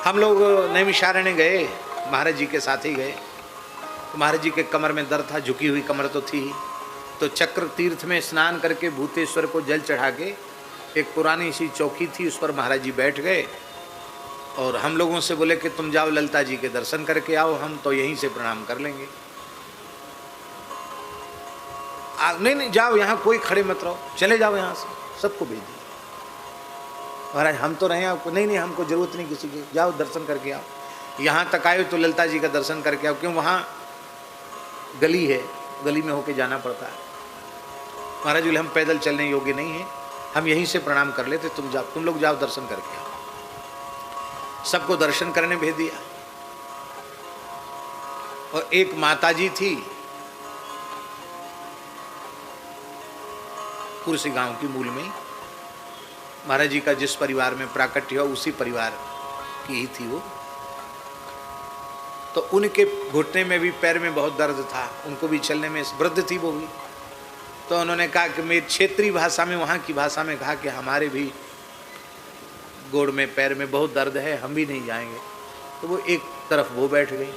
हम लोग नैमिषारण्य गए, महाराज जी के साथ ही गए। तो महाराज जी के कमर में दर्द था, झुकी हुई कमर तो थी ही। तो चक्र तीर्थ में स्नान करके भूतेश्वर को जल चढ़ा के एक पुरानी सी चौकी थी, उस पर महाराज जी बैठ गए और हम लोगों से बोले कि तुम जाओ ललिता जी के दर्शन करके आओ, हम तो यहीं से प्रणाम कर लेंगे। नहीं जाओ, यहाँ कोई खड़े मत रहो, चले जाओ यहाँ से, सबको भेज दिया। महाराज हम तो रहे आपको, नहीं हमको जरूरत नहीं किसी की, जाओ दर्शन करके आओ। यहाँ तक आए तो ललिता जी का दर्शन करके आओ, क्यों वहाँ गली है, गली में होके जाना पड़ता है। महाराज बोले हम पैदल चलने योग्य नहीं है, हम यहीं से प्रणाम कर लेते, तुम लोग जाओ दर्शन करके आओ। सबको दर्शन करने भेज दिया। और एक माताजी थी कुर्सी गांव की, मूल में महाराज जी का जिस परिवार में प्राकट्य हुआ उसी परिवार की ही थी वो। तो उनके घुटने में भी, पैर में बहुत दर्द था, उनको भी चलने में, वृद्ध थी वो भी। तो उन्होंने कहा कि मेरी क्षेत्रीय भाषा में, वहाँ की भाषा में कहा कि हमारे भी गोड़ में पैर में बहुत दर्द है, हम भी नहीं जाएंगे। तो वो एक तरफ वो बैठ गई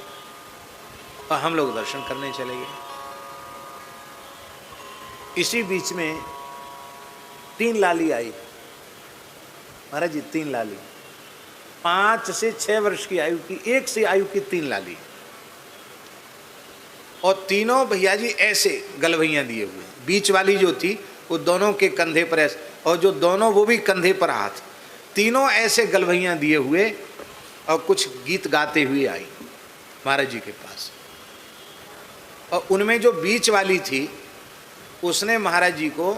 और हम लोग दर्शन करने चले गए। इसी बीच में 3 लाली आई महाराज जी, 3 लाली, 5 से 6 वर्ष की आयु की, 1 से आयु की 3 लाली। और तीनों भैया जी ऐसे गलवैयाँ दिए हुए, बीच वाली जो थी वो दोनों के कंधे पर ऐसे, और जो दोनों वो भी कंधे पर हाथ, तीनों ऐसे गलवैयाँ दिए हुए और कुछ गीत गाते हुए आई महाराज जी के पास। और उनमें जो बीच वाली थी उसने महाराज जी को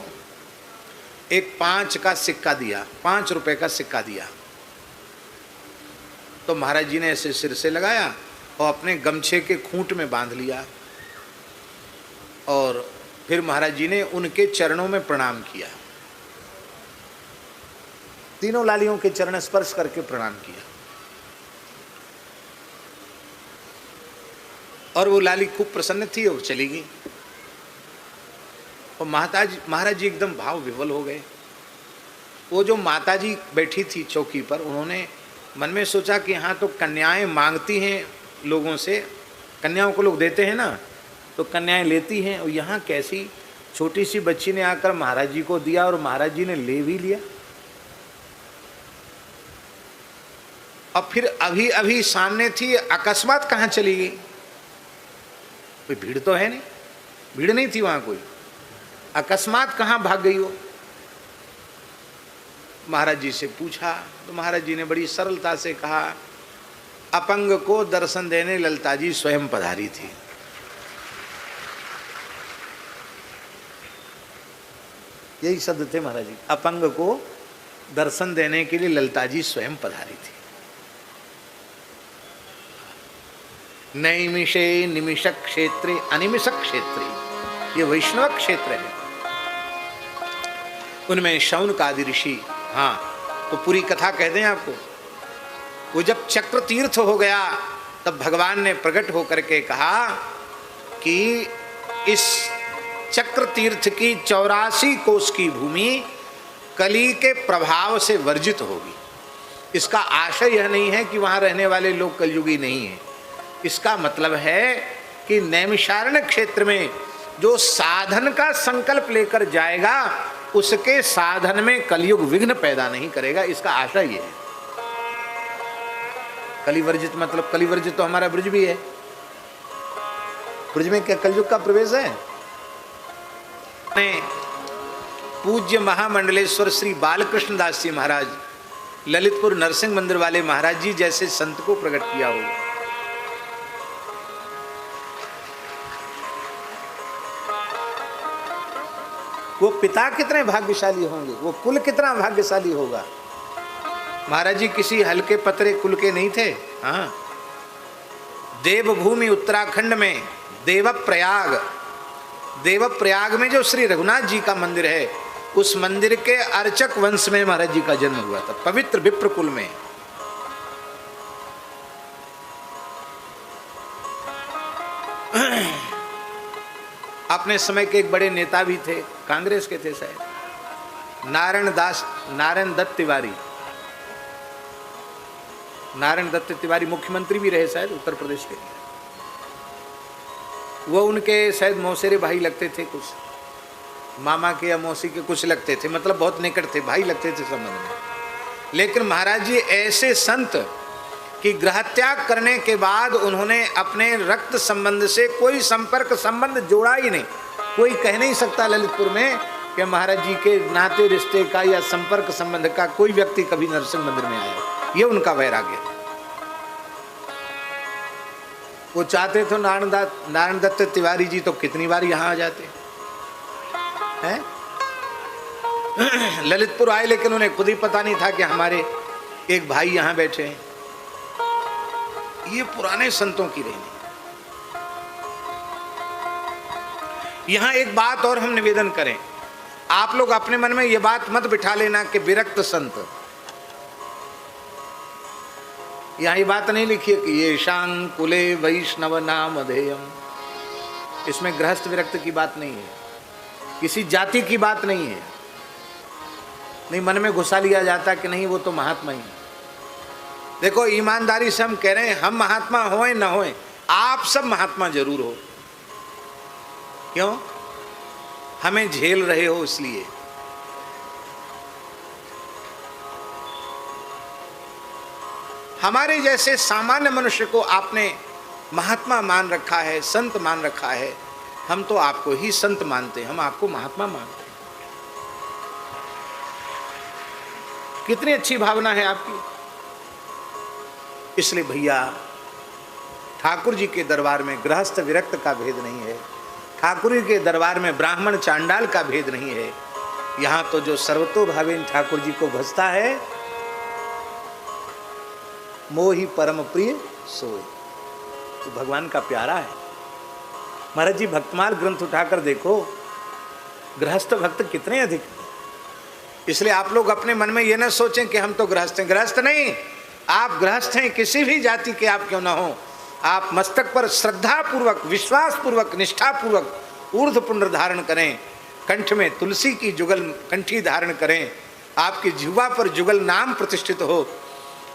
एक 5 का सिक्का दिया, 5 रुपए का सिक्का दिया। तो महाराज जी ने ऐसे सिर से लगाया और अपने गमछे के खूंट में बांध लिया और फिर महाराज जी ने उनके चरणों में प्रणाम किया, तीनों लालियों के चरण स्पर्श करके प्रणाम किया। और वो लाली खूब प्रसन्न थी और चली गई। और महाराज जी एकदम भाव विह्वल हो गए। वो जो माताजी बैठी थी चौकी पर, उन्होंने मन में सोचा कि यहाँ तो कन्याएं मांगती हैं लोगों से, कन्याओं को लोग देते हैं ना, तो कन्याएं लेती हैं, और यहाँ कैसी छोटी सी बच्ची ने आकर महाराज जी को दिया और महाराज जी ने ले भी लिया। और फिर अभी अभी सामने थी, अकस्मात कहाँ चली गई? कोई भीड़ तो है नहीं, भीड़ नहीं थी वहाँ कोई, अकस्मात कहाँ भाग गई हो? महाराज जी से पूछा तो महाराज जी ने बड़ी सरलता से कहा, अपंग को दर्शन देने ललिता जी स्वयं पधारी थी। यही शब्द थे महाराज जी, अपंग को दर्शन देने के लिए ललिता जी स्वयं पधारी थी। नैमिषे निमिष क्षेत्रे अनिमिष क्षेत्रे, ये वैष्णव क्षेत्र है। उनमें शौनकादि ऋषि, हाँ तो पूरी कथा कह दें आपको। वो जब चक्र तीर्थ हो गया तब भगवान ने प्रकट होकर के कहा कि इस चक्र तीर्थ की 84 कोस की भूमि कली के प्रभाव से वर्जित होगी। इसका आशय यह नहीं है कि वहाँ रहने वाले लोग कलयुगी नहीं हैं। इसका मतलब है कि नैमिषारण्य क्षेत्र में जो साधन का संकल्प लेकर जाएगा उसके साधन में कलयुग विघ्न पैदा नहीं करेगा, इसका आशय ये है। कलिवर्जित मतलब, कलिवर्जित तो हमारा ब्रज भी है, ब्रज में क्या कलयुग का प्रवेश है? पूज्य महामंडलेश्वर श्री बालकृष्ण दास जी महाराज, ललितपुर नरसिंह मंदिर वाले महाराज जी जैसे संत को प्रकट किया हो। वो पिता कितने भाग्यशाली होंगे, वो कुल कितना भाग्यशाली होगा। महाराज जी किसी हल्के पतरे कुल के नहीं थे। हाँ, देवभूमि उत्तराखंड में देवप्रयाग में जो श्री रघुनाथ जी का मंदिर है, उस मंदिर के अर्चक वंश में महाराज जी का जन्म हुआ था, पवित्र विप्र कुल में। अपने समय के एक बड़े नेता भी थे, कांग्रेस के थे शायद, नारायण दत्त तिवारी। नारायण दत्त तिवारी मुख्यमंत्री भी रहे शायद उत्तर प्रदेश के। वो उनके शायद मौसेरे भाई लगते थे, कुछ मामा के या मौसी के कुछ लगते थे, मतलब बहुत निकट थे, भाई लगते थे संबंध में। लेकिन महाराज जी ऐसे संत कि ग्रह त्याग करने के बाद उन्होंने अपने रक्त संबंध से कोई संपर्क संबंध जोड़ा ही नहीं। कोई कह नहीं सकता ललितपुर में कि महाराज जी के नाते रिश्ते का या संपर्क संबंध का कोई व्यक्ति कभी नरसिंह मंदिर में आया। ये उनका वैराग्य। वो चाहते तो नारायण दत्त तिवारी जी तो कितनी बार यहाँ आ जाते हैं। ललितपुर आए, लेकिन उन्हें खुद ही पता नहीं था कि हमारे एक भाई यहाँ बैठे हैं। ये पुराने संतों की रहनी। यहां एक बात और हम निवेदन करें, आप लोग अपने मन में ये बात मत बिठा लेना कि विरक्त संत। यहां ये बात नहीं लिखी है कि ये शांग कुले वैष्णव नाम अधेयम। इसमें गृहस्थ विरक्त की बात नहीं है, किसी जाति की बात नहीं है। नहीं, मन में घुसा लिया जाता कि नहीं वो तो महात्मा ही है। देखो ईमानदारी से हम कह रहे हैं, हम महात्मा होए न होए, आप सब महात्मा जरूर हो। क्यों? हमें झेल रहे हो इसलिए। हमारे जैसे सामान्य मनुष्य को आपने महात्मा मान रखा है, संत मान रखा है। हम तो आपको ही संत मानते हैं, हम आपको महात्मा मानते हैं। कितनी अच्छी भावना है आपकी। इसलिए भैया, ठाकुर जी के दरबार में गृहस्थ विरक्त का भेद नहीं है, ठाकुर जी के दरबार में ब्राह्मण चांडाल का भेद नहीं है। यहां तो जो सर्वतोभावेन ठाकुर जी को भजता है, मोहि परम प्रिय सोए, तो भगवान का प्यारा है। महाराज जी भक्तमाल ग्रंथ उठाकर देखो, गृहस्थ भक्त कितने अधिक। इसलिए आप लोग अपने मन में ये ना सोचें कि हम तो गृहस्थ हैं। गृहस्थ नहीं, आप गृहस्थ हैं, किसी भी जाति के आप क्यों ना हो। आप मस्तक पर श्रद्धा पूर्वक, विश्वास पूर्वक, निष्ठा पूर्वक ऊर्ध्व पुंड्र धारण करें, कंठ में तुलसी की जुगल कंठी धारण करें, आपकी जिह्वा पर जुगल नाम प्रतिष्ठित हो।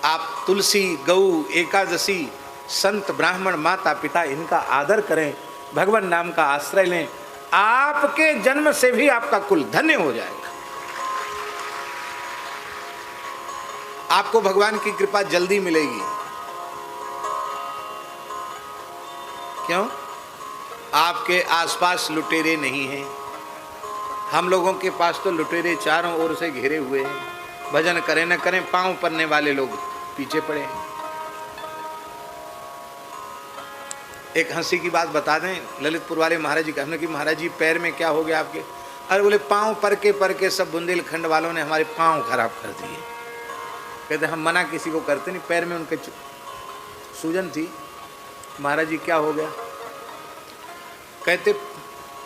आप तुलसी, गौ, एकादशी, संत, ब्राह्मण, माता पिता, इनका आदर करें, भगवान नाम का आश्रय लें। आपके जन्म से भी आपका कुल धन्य हो जाएगा। आपको भगवान की कृपा जल्दी मिलेगी। क्यों? आपके आसपास लुटेरे नहीं हैं। हम लोगों के पास तो लुटेरे चारों ओर से घिरे हुए हैं। भजन करें न करें, पांव पड़ने वाले लोग पीछे पड़े हैं। एक हंसी की बात बता दें, ललितपुर वाले महाराज जी कहने की, महाराज जी पैर में क्या हो गया आपके? अरे बोले पांव पर के सब बुंदेलखंड वालों ने हमारे पांव खराब कर दिए। कहते हम मना किसी को करते नहीं, पैर में उनके सूजन थी। महाराज जी क्या हो गया? कहते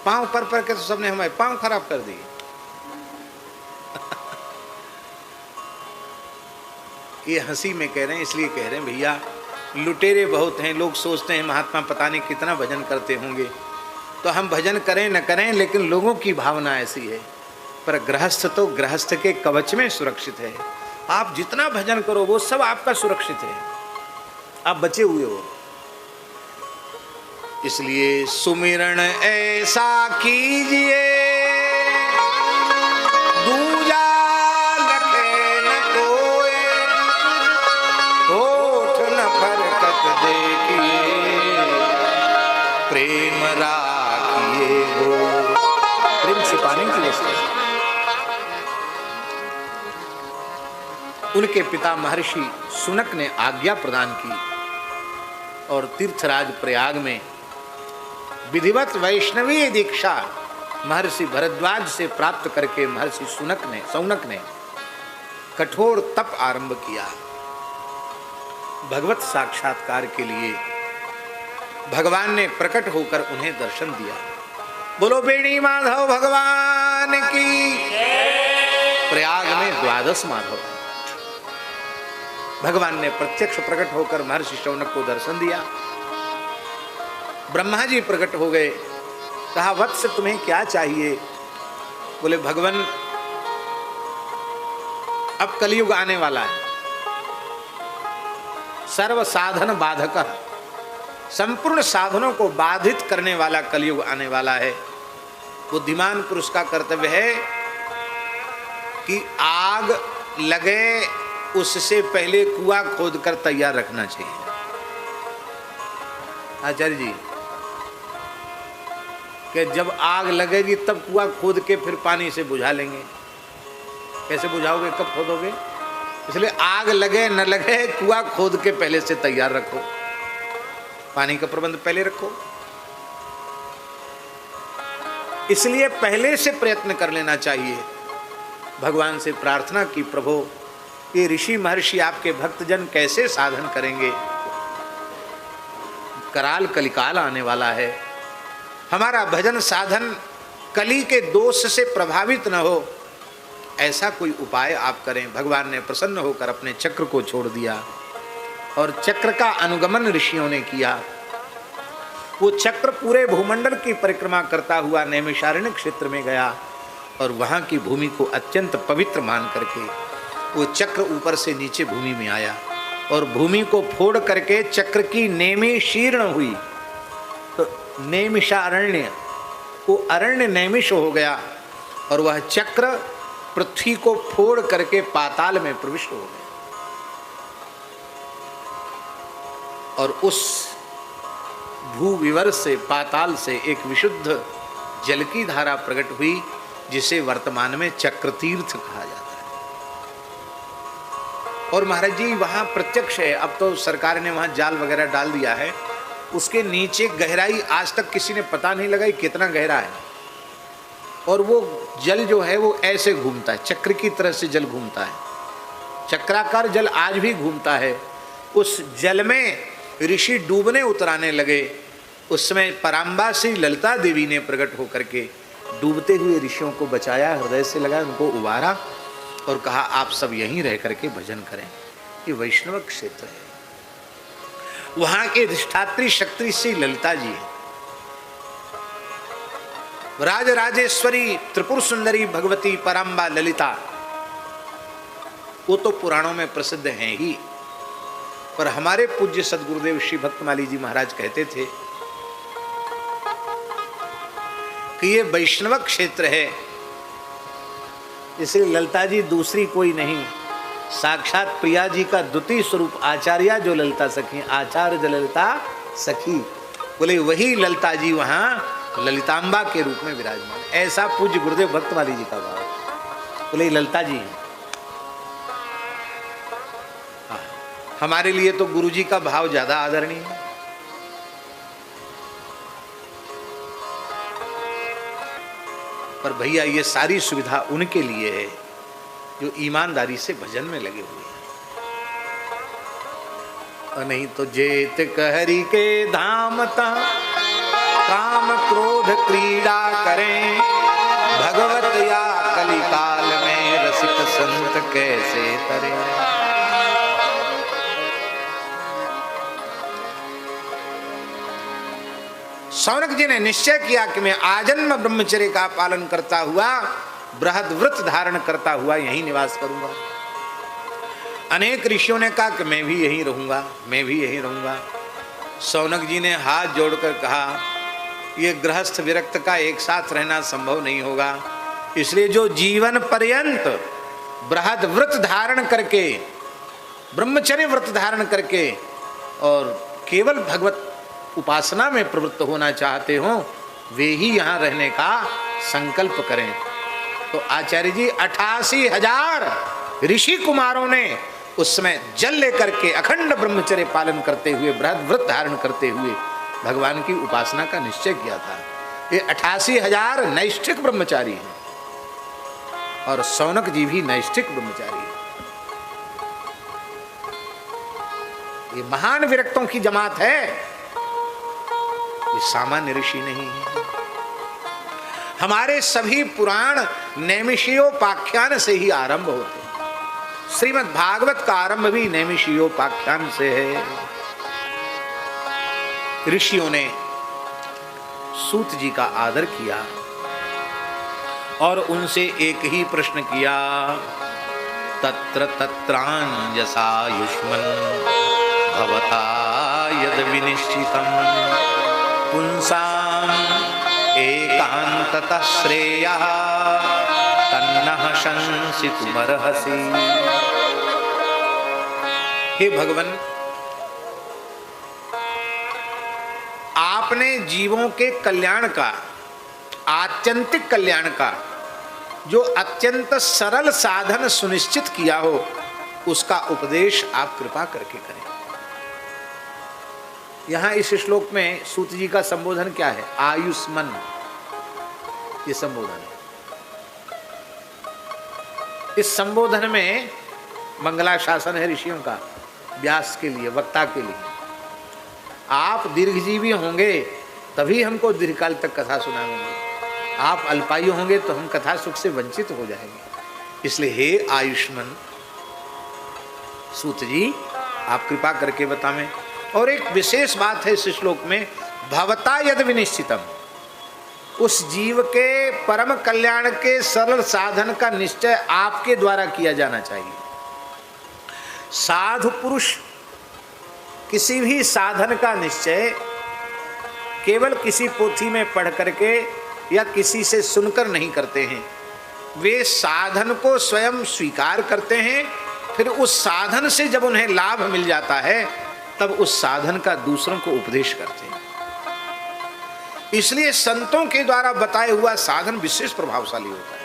पांव पर के तो सबने हमारे पांव खराब कर दिए। ये हंसी में कह रहे हैं, इसलिए कह रहे हैं भैया, लुटेरे बहुत हैं। लोग सोचते हैं महात्मा पता नहीं कितना भजन करते होंगे। तो हम भजन करें न करें, लेकिन लोगों की भावना ऐसी है। पर गृहस्थ तो गृहस्थ के कवच में सुरक्षित है। आप जितना भजन करो वो सब आपका सुरक्षित है, आप बचे हुए हो। इसलिए सुमिरन ऐसा कीजिए, दूजा लखे न कोई, होठ न फरकत देखिए, प्रेम राखिए हो। प्रेम छिपाने की वजह। उनके पिता महर्षि सुनक ने आज्ञा प्रदान की और तीर्थराज प्रयाग में विधिवत वैष्णवीय दीक्षा महर्षि भरद्वाज से प्राप्त करके महर्षि सौनक ने कठोर तप आरंभ किया। भगवत साक्षात्कार के लिए भगवान ने प्रकट होकर उन्हें दर्शन दिया। बोलो बेणी माधव भगवान की। प्रयाग में 12 माधव भगवान ने प्रत्यक्ष प्रकट होकर महर्षि शौनक को दर्शन दिया। ब्रह्मा जी प्रकट हो गए। कहा वत्स तुम्हें क्या चाहिए? बोले भगवान अब कलयुग आने वाला है, सर्व साधन बाधक, संपूर्ण साधनों को बाधित करने वाला कलयुग आने वाला है। बुद्धिमान पुरुष का कर्तव्य है कि आग लगे उससे पहले कुआं खोदकर तैयार रखना चाहिए। आचार्य जी कि जब आग लगेगी तब कुआं खोद के फिर पानी से बुझा लेंगे। कैसे बुझाओगे, कब खोदोगे? इसलिए आग लगे न लगे कुआं खोद के पहले से तैयार रखो, पानी का प्रबंध पहले रखो। इसलिए पहले से प्रयत्न कर लेना चाहिए। भगवान से प्रार्थना की, प्रभु ये ऋषि महर्षि आपके भक्तजन कैसे साधन करेंगे? कराल कलिकाल आने वाला है, हमारा भजन साधन कली के दोष से प्रभावित न हो, ऐसा कोई उपाय आप करें। भगवान ने प्रसन्न होकर अपने चक्र को छोड़ दिया और चक्र का अनुगमन ऋषियों ने किया। वो चक्र पूरे भूमंडल की परिक्रमा करता हुआ नैमिषारण्य क्षेत्र में गया और वहाँ की भूमि को अत्यंत पवित्र मान करके वो चक्र ऊपर से नीचे भूमि में आया और भूमि को फोड़ करके चक्र की नेमी शीर्ण हुई। तो नैमिषारण्य, वो अरण्य नैमिष हो गया और वह चक्र पृथ्वी को फोड़ करके पाताल में प्रविष्ट हो गया। और उस भूविवर से, पाताल से एक विशुद्ध जल की धारा प्रकट हुई, जिसे वर्तमान में चक्र तीर्थ कहा जाता है। और महाराज जी वहां प्रत्यक्ष है। अब तो सरकार ने वहां जाल वगैरह डाल दिया है, उसके नीचे गहराई आज तक किसी ने पता नहीं लगाई कितना गहरा है। और वो जल जो है वो ऐसे घूमता है, चक्र की तरह से जल घूमता है, चक्राकार जल आज भी घूमता है। उस जल में ऋषि डूबने उतराने लगे। उस समय पराम्बासी ललिता देवी ने प्रकट होकर के डूबते हुए ऋषियों को बचाया, हृदय से लगा, उनको उबारा और कहा आप सब यहीं रह करके भजन करें। ये वैष्णव क्षेत्र है, वहां के अधिष्ठात्री शक्ति श्री ललिता जी है। राजराजेश्वरी त्रिपुर सुंदरी भगवती पराम्बा ललिता, वो तो पुराणों में प्रसिद्ध हैं ही, पर हमारे पूज्य सदगुरुदेव श्री भक्तमाली जी महाराज कहते थे कि ये वैष्णव क्षेत्र है, इसलिए ललिता जी दूसरी कोई नहीं, साक्षात प्रिया जी का द्वितीय स्वरूप आचार्य जो ललिता सखी, आचार्य ललिता सखी, बोले वही ललिता जी वहां ललितांबा के रूप में विराजमान। ऐसा पूज्य गुरुदेव भक्तमाली जी का भाव, बोले ललिता जी हैं। हमारे लिए तो गुरु जी का भाव ज्यादा आदरणीय है। पर भैया ये सारी सुविधा उनके लिए है जो ईमानदारी से भजन में लगे हुए हैं। और नहीं तो जेत कहरी के धाम ता काम क्रोध क्रीड़ा करें, भगवत या कलिकाल में रसिक संत कैसे तरे। शौनक जी ने निश्चय किया कि मैं आजन्म ब्रह्मचर्य का पालन करता हुआ, बृहद व्रत धारण करता हुआ यहीं निवास करूंगा। अनेक ऋषियों ने कहा कि मैं भी यहीं रहूंगा, मैं भी यहीं रहूंगा। शौनक जी ने हाथ जोड़कर कहा ये गृहस्थ विरक्त का एक साथ रहना संभव नहीं होगा, इसलिए जो जीवन पर्यंत बृहद व्रत धारण करके, ब्रह्मचर्य व्रत धारण करके और केवल भगवत उपासना में प्रवृत्त होना चाहते हो, वे ही यहाँ रहने का संकल्प करें। तो आचार्य जी 88,000 ऋषि कुमारों ने उस समय जल लेकर के अखंड ब्रह्मचर्य पालन करते हुए, बृहद व्रत धारण करते हुए भगवान की उपासना का निश्चय किया था। ये 88,000 नैष्ठिक ब्रह्मचारी हैं और शौनक जी भी नैष्ठिक ब्रह्मचारी हैं। ये महान विरक्तों की जमात है, ये सामान्य ऋषि नहीं है। हमारे सभी पुराण नैमिषीयोपाख्यान से ही आरंभ होते हैं। श्रीमद् भागवत का आरंभ भी नैमिषीयोपाख्यान से है। ऋषियों ने सूत जी का आदर किया और उनसे एक ही प्रश्न किया, तत्र तत्रांजसा युष्मन् भवता यद विनिश्चितं पुंसाम एकांततः श्रेयः तन्नः शंसितुमर्हसि। हे भगवान, आपने जीवों के कल्याण का, आत्यंतिक कल्याण का जो अत्यंत सरल साधन सुनिश्चित किया हो, उसका उपदेश आप कृपा करके करें। यहां इस श्लोक में सूत जी का संबोधन क्या है? आयुष्मान, ये संबोधन है। इस संबोधन में मंगलाशासन है ऋषियों का, व्यास के लिए, वक्ता के लिए। आप दीर्घजीवी होंगे तभी हमको दीर्घकाल तक कथा सुनाएंगे, आप अल्पायु होंगे तो हम कथा सुख से वंचित हो जाएंगे। इसलिए हे आयुष्मान सूत जी, आप कृपा करके बतावें। और एक विशेष बात है इस श्लोक में, भवता यद विनिश्चितम, उस जीव के परम कल्याण के सरल साधन का निश्चय आपके द्वारा किया जाना चाहिए। साधु पुरुष किसी भी साधन का निश्चय केवल किसी पोथी में पढ़ करके या किसी से सुनकर नहीं करते हैं। वे साधन को स्वयं स्वीकार करते हैं, फिर उस साधन से जब उन्हें लाभ मिल जाता है तब उस साधन का दूसरों को उपदेश करते हैं। इसलिए संतों के द्वारा बताया हुआ साधन विशेष प्रभावशाली होता है।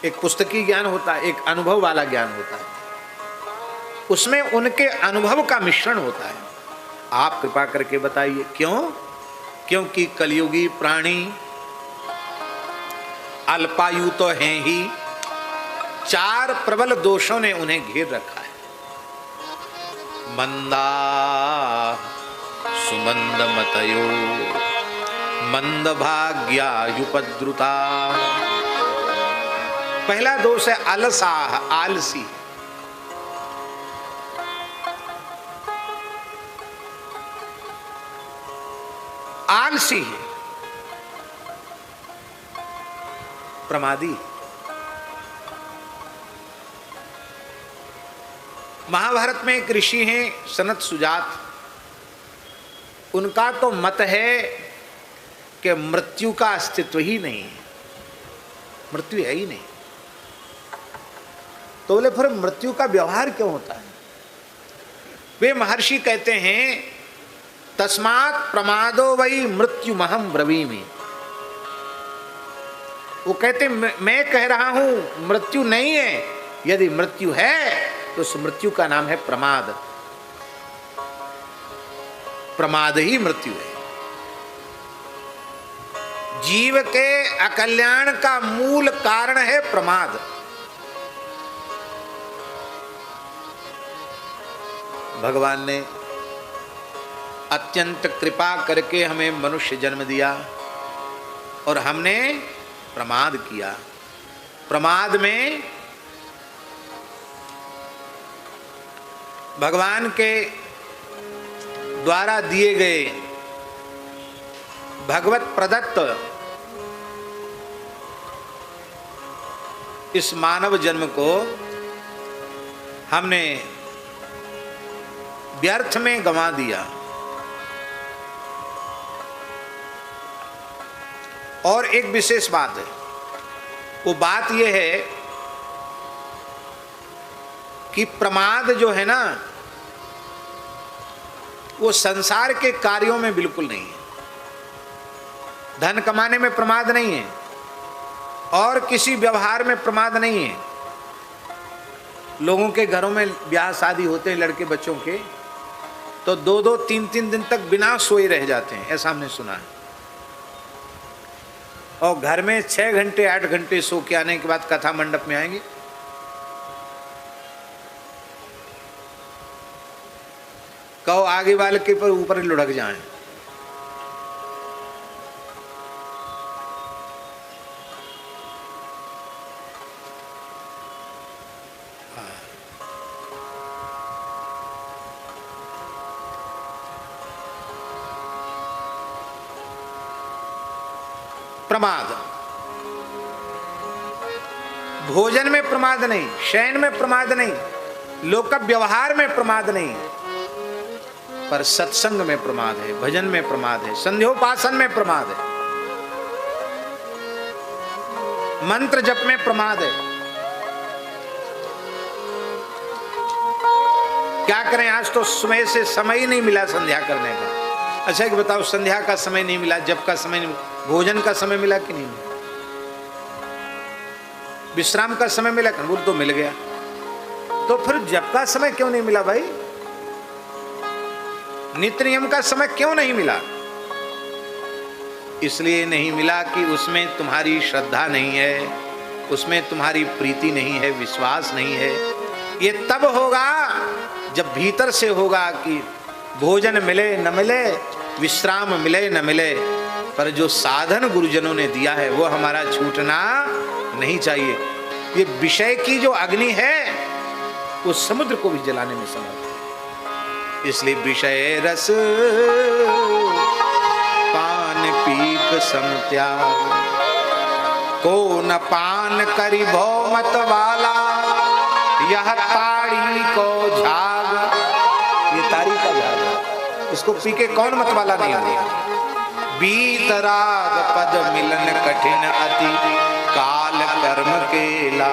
एक पुस्तकी ज्ञान होता है, एक अनुभव वाला ज्ञान होता है, उसमें उनके अनुभव का मिश्रण होता है। आप कृपा करके बताइए क्यों? क्योंकि कलयुगी प्राणी अल्पायु तो हैं ही, चार प्रबल दोषों ने उन्हें घेर रखा है। मंदा सुमंद मतयो मंद भाग्यायुपद्रुता। पहला दोष है अलसाह, आलसी। आलसी है, प्रमादी। महाभारत में एक ऋषि हैं सनत सुजात, उनका तो मत है कि मृत्यु का अस्तित्व ही नहीं है, मृत्यु है ही नहीं। तो बोले फिर मृत्यु का व्यवहार क्यों होता है? वे महर्षि कहते हैं तस्मात् प्रमादो वै मृत्यु महम ब्रवीमि। वो कहते मैं कह रहा हूं मृत्यु नहीं है, यदि मृत्यु है तो उस मृत्यु का नाम है प्रमाद। प्रमाद ही मृत्यु है। जीव के अकल्याण का मूल कारण है प्रमाद। भगवान ने अत्यंत कृपा करके हमें मनुष्य जन्म दिया और हमने प्रमाद किया। प्रमाद में भगवान के द्वारा दिए गए भगवत प्रदत्त इस मानव जन्म को हमने व्यर्थ में गंवा दिया। और एक विशेष बात है, वो बात यह है कि प्रमाद जो है ना, वो संसार के कार्यों में बिल्कुल नहीं है। धन कमाने में प्रमाद नहीं है और किसी व्यवहार में प्रमाद नहीं है। लोगों के घरों में ब्याह शादी होते हैं लड़के बच्चों के, तो 2-2 3-3 दिन तक बिना सोए रह जाते हैं, ऐसा हमने सुना है। और घर में 6 घंटे 8 घंटे सो के आने के बाद कथा मंडप में आएंगे। कहो आगे वाले के पर ऊपर लुढ़क जाएं। प्रमाद भोजन में प्रमाद नहीं, शयन में प्रमाद नहीं, लोक व्यवहार में प्रमाद नहीं, पर सत्संग में प्रमाद है, भजन में प्रमाद है, संध्योपासन में प्रमाद है, मंत्र जप में प्रमाद है। क्या करें, आज तो सुबह से समय ही नहीं मिला संध्या करने का। अच्छा कि बताओ, संध्या का समय नहीं मिला, जप का समय नहीं मिला, भोजन का समय मिला कि नहीं मिला, विश्राम का समय मिला? वो तो मिल गया, तो फिर जप का समय क्यों नहीं मिला भाई? नित्य नियम का समय क्यों नहीं मिला? इसलिए नहीं मिला कि उसमें तुम्हारी श्रद्धा नहीं है, उसमें तुम्हारी प्रीति नहीं है, विश्वास नहीं है। ये तब होगा जब भीतर से होगा कि भोजन मिले न मिले, विश्राम मिले न मिले, पर जो साधन गुरुजनों ने दिया है वो हमारा छूटना नहीं चाहिए। ये विषय की जो अग्नि है वो समुद्र को भी जलाने में समर्थ है। इसलिए विषय रस पान पीप सम त्याग, को न पान करी भौ मत वाला, यह ताड़ी को झाग। ये ताड़ी का झाग है, इसको पी के कौन मत वाला नहीं होगा। बीतराग पद मिलन कठिन अति, काल कर्म केला।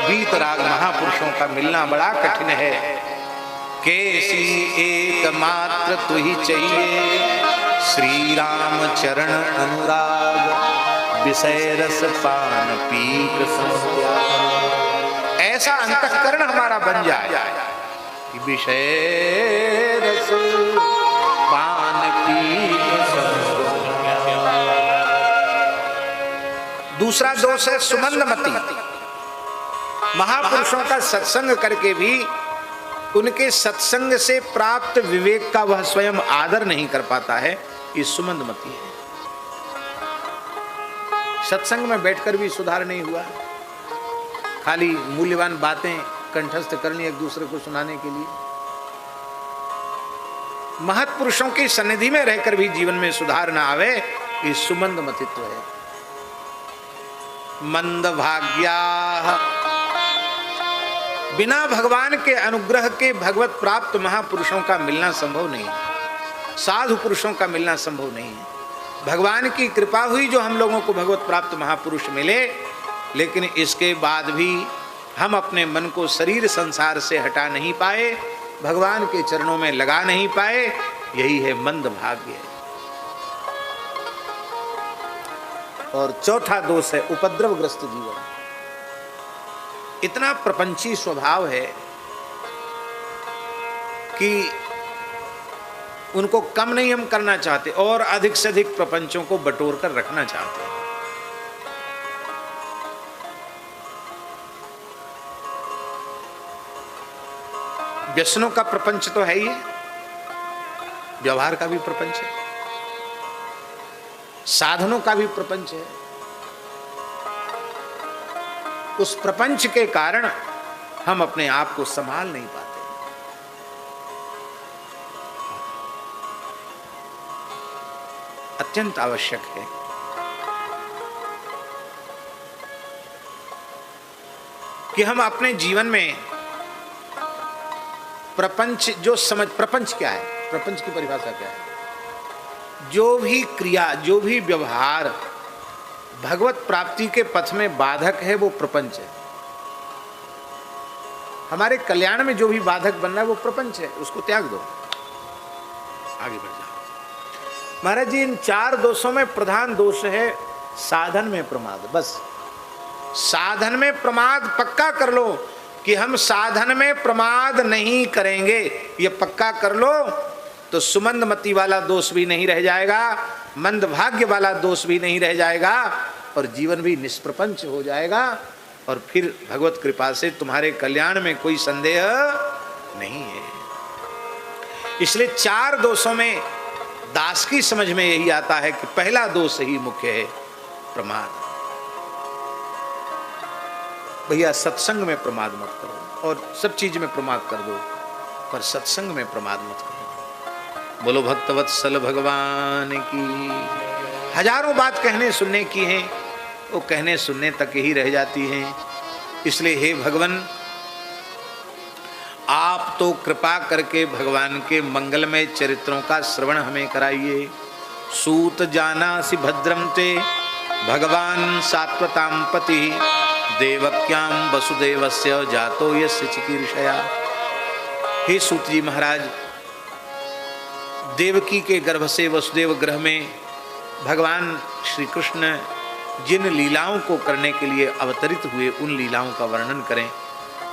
बीतराग महापुरुषों का मिलना बड़ा कठिन है। केसी एकमात्र तु ही चाहिए, श्री राम चरण अनुराग, विषय रस पान पीक संत्याग। ऐसा अंतःकरण हमारा बन जाए कि विषय रस पान पीक संत्याग। दूसरा दोष है सुमंदमती। महापुरुषों का सत्संग करके भी उनके सत्संग से प्राप्त विवेक का वह स्वयं आदर नहीं कर पाता है, ये सुमंदमती है। सत्संग में बैठकर भी सुधार नहीं हुआ, खाली मूल्यवान बातें कंठस्थ करनी एक दूसरे को सुनाने के लिए। महत्पुरुषों की सन्निधि में रहकर भी जीवन में सुधार ना आवे, ये सुमंदमतित्व है। मंद भाग्या, बिना भगवान के अनुग्रह के भगवत प्राप्त महापुरुषों का मिलना संभव नहीं है, साधु पुरुषों का मिलना संभव नहीं है। भगवान की कृपा हुई जो हम लोगों को भगवत प्राप्त महापुरुष मिले, लेकिन इसके बाद भी हम अपने मन को शरीर संसार से हटा नहीं पाए, भगवान के चरणों में लगा नहीं पाए। यही है मंद भाग्य। और चौथा दोष है उपद्रवग्रस्त जीवन। इतना प्रपंची स्वभाव है कि उनको कम नहीं हम करना चाहते, और अधिक से अधिक प्रपंचों को बटोर कर रखना चाहते हैं। व्यसनों का प्रपंच तो है ही, व्यवहार का भी प्रपंच है, साधनों का भी प्रपंच है। उस प्रपंच के कारण हम अपने आप को संभाल नहीं पाते। अत्यंत आवश्यक है कि हम अपने जीवन में प्रपंच जो समझ, प्रपंच क्या है, प्रपंच की परिभाषा क्या है? जो भी क्रिया, जो भी व्यवहार भगवत प्राप्ति के पथ में बाधक है वो प्रपंच है। हमारे कल्याण में जो भी बाधक बन रहा है वो प्रपंच है, उसको त्याग दो, आगे बढ़ जाओ। महाराज जी, इन चार दोषों में प्रधान दोष है साधन में प्रमाद। बस साधन में प्रमाद पक्का कर लो कि हम साधन में प्रमाद नहीं करेंगे, ये पक्का कर लो, तो सुमंदमती वाला दोष भी नहीं रह जाएगा, मंद भाग्य वाला दोष भी नहीं रह जाएगा, और जीवन भी निष्प्रपंच हो जाएगा। और फिर भगवत कृपा से तुम्हारे कल्याण में कोई संदेह नहीं है। इसलिए चार दोषों में दास की समझ में यही आता है कि पहला दोष ही मुख्य है, प्रमाद। भैया सत्संग में प्रमाद मत करो, और सब चीज में प्रमाद कर दो, पर सत्संग में प्रमाद मत करो। बोलो भक्तवत्सल भगवान की। हजारों बात कहने सुनने की हैं, वो कहने सुनने तक ही रह जाती हैं। इसलिए हे भगवान, आप तो कृपा करके भगवान के मंगलमय चरित्रों का श्रवण हमें कराइए। सूत जानासि भद्रम ते भगवान सात्वतां पति देवक्याम वसुदेवस्य जातो यस्य चिकीर्षया। हे सूत जी महाराज, देवकी के गर्भ से वसुदेव ग्रह में भगवान श्री कृष्ण जिन लीलाओं को करने के लिए अवतरित हुए उन लीलाओं का वर्णन करें।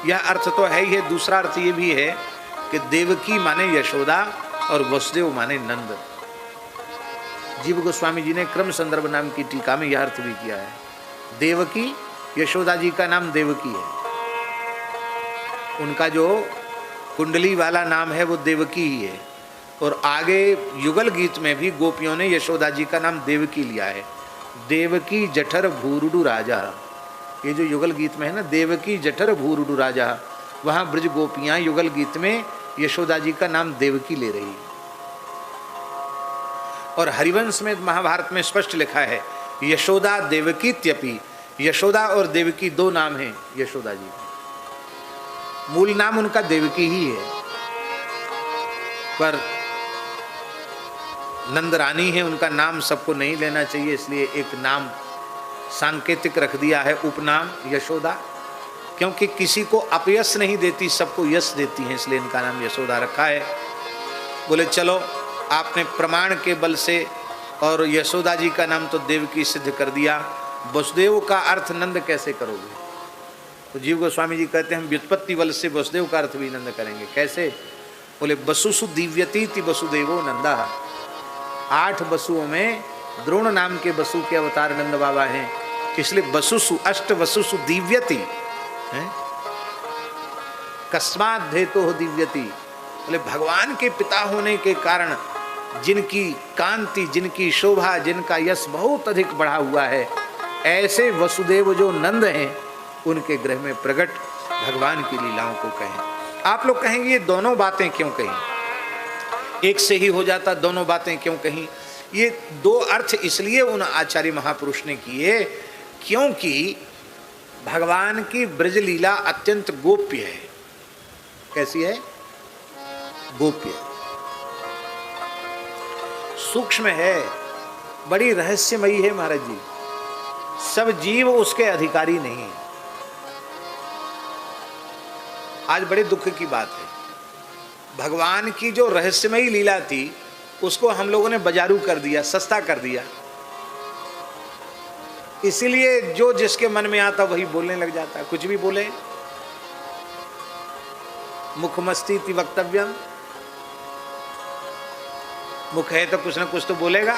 यह अर्थ तो है ही है। दूसरा अर्थ ये भी है कि देवकी माने यशोदा और वसुदेव माने नंद। जीव गोस्वामी जी ने क्रम संदर्भ नाम की टीका में यह अर्थ भी किया है। देवकी, यशोदा जी का नाम देवकी है, उनका जो कुंडली वाला नाम है वो देवकी ही है। और आगे युगल गीत में भी गोपियों ने यशोदा जी का नाम देवकी लिया है। देवकी जठर भूरुडु राजा, ये जो युगल गीत में है ना, देवकी जठर भूरुडु राजा, वहाँ ब्रज गोपियाँ युगल गीत में यशोदा जी का नाम देवकी ले रही है। और हरिवंश में महाभारत में स्पष्ट लिखा है यशोदा देवकी त्यपि, यशोदा और देवकी दो नाम हैं यशोदा जी के। मूल नाम उनका देवकी ही है, पर नंद रानी है, उनका नाम सबको नहीं लेना चाहिए, इसलिए एक नाम सांकेतिक रख दिया है, उपनाम यशोदा, क्योंकि किसी को अपयश नहीं देती, सबको यश देती हैं, इसलिए इनका नाम यशोदा रखा है। बोले चलो, आपने प्रमाण के बल से और यशोदा जी का नाम तो देवकी सिद्ध कर दिया, वसुदेव का अर्थ नंद कैसे करोगे? तो जीव गोस्वामी जी कहते हैं हम व्युत्पत्ति बल से वसुदेव का अर्थ भी नंद करेंगे। कैसे? बोले वसुसु दिव्यतीति वसुदेवो नंदा। 8 वसुओं में द्रोण नाम के वसु के अवतार नंद बाबा हैं, इसलिए वसुसु अष्ट वसुसु दिव्यति है। कस्मात् धेतो दिव्यति, बोले भगवान के पिता होने के कारण जिनकी कांति, जिनकी शोभा, जिनका यश बहुत अधिक बढ़ा हुआ है, ऐसे वसुदेव जो नंद हैं उनके ग्रह में प्रकट भगवान की लीलाओं को कहें। आप लोग कहेंगे ये दोनों बातें क्यों कहीं? एक से ही हो जाता, दोनों बातें क्यों कहीं? ये दो अर्थ इसलिए उन आचार्य महापुरुष ने किए क्योंकि भगवान की ब्रज लीला अत्यंत गोप्य है। कैसी है? गोप्य, सूक्ष्म है, बड़ी रहस्यमयी है महाराज जी। सब जीव उसके अधिकारी नहीं है। आज बड़े दुख की बात है, भगवान की जो रहस्यमयी लीला थी उसको हम लोगों ने बाजारू कर दिया, सस्ता कर दिया। इसीलिए जो जिसके मन में आता वही बोलने लग जाता है, कुछ भी बोले। मुखमस्तीति वक्तव्यम, मुख है तो कुछ ना कुछ तो बोलेगा।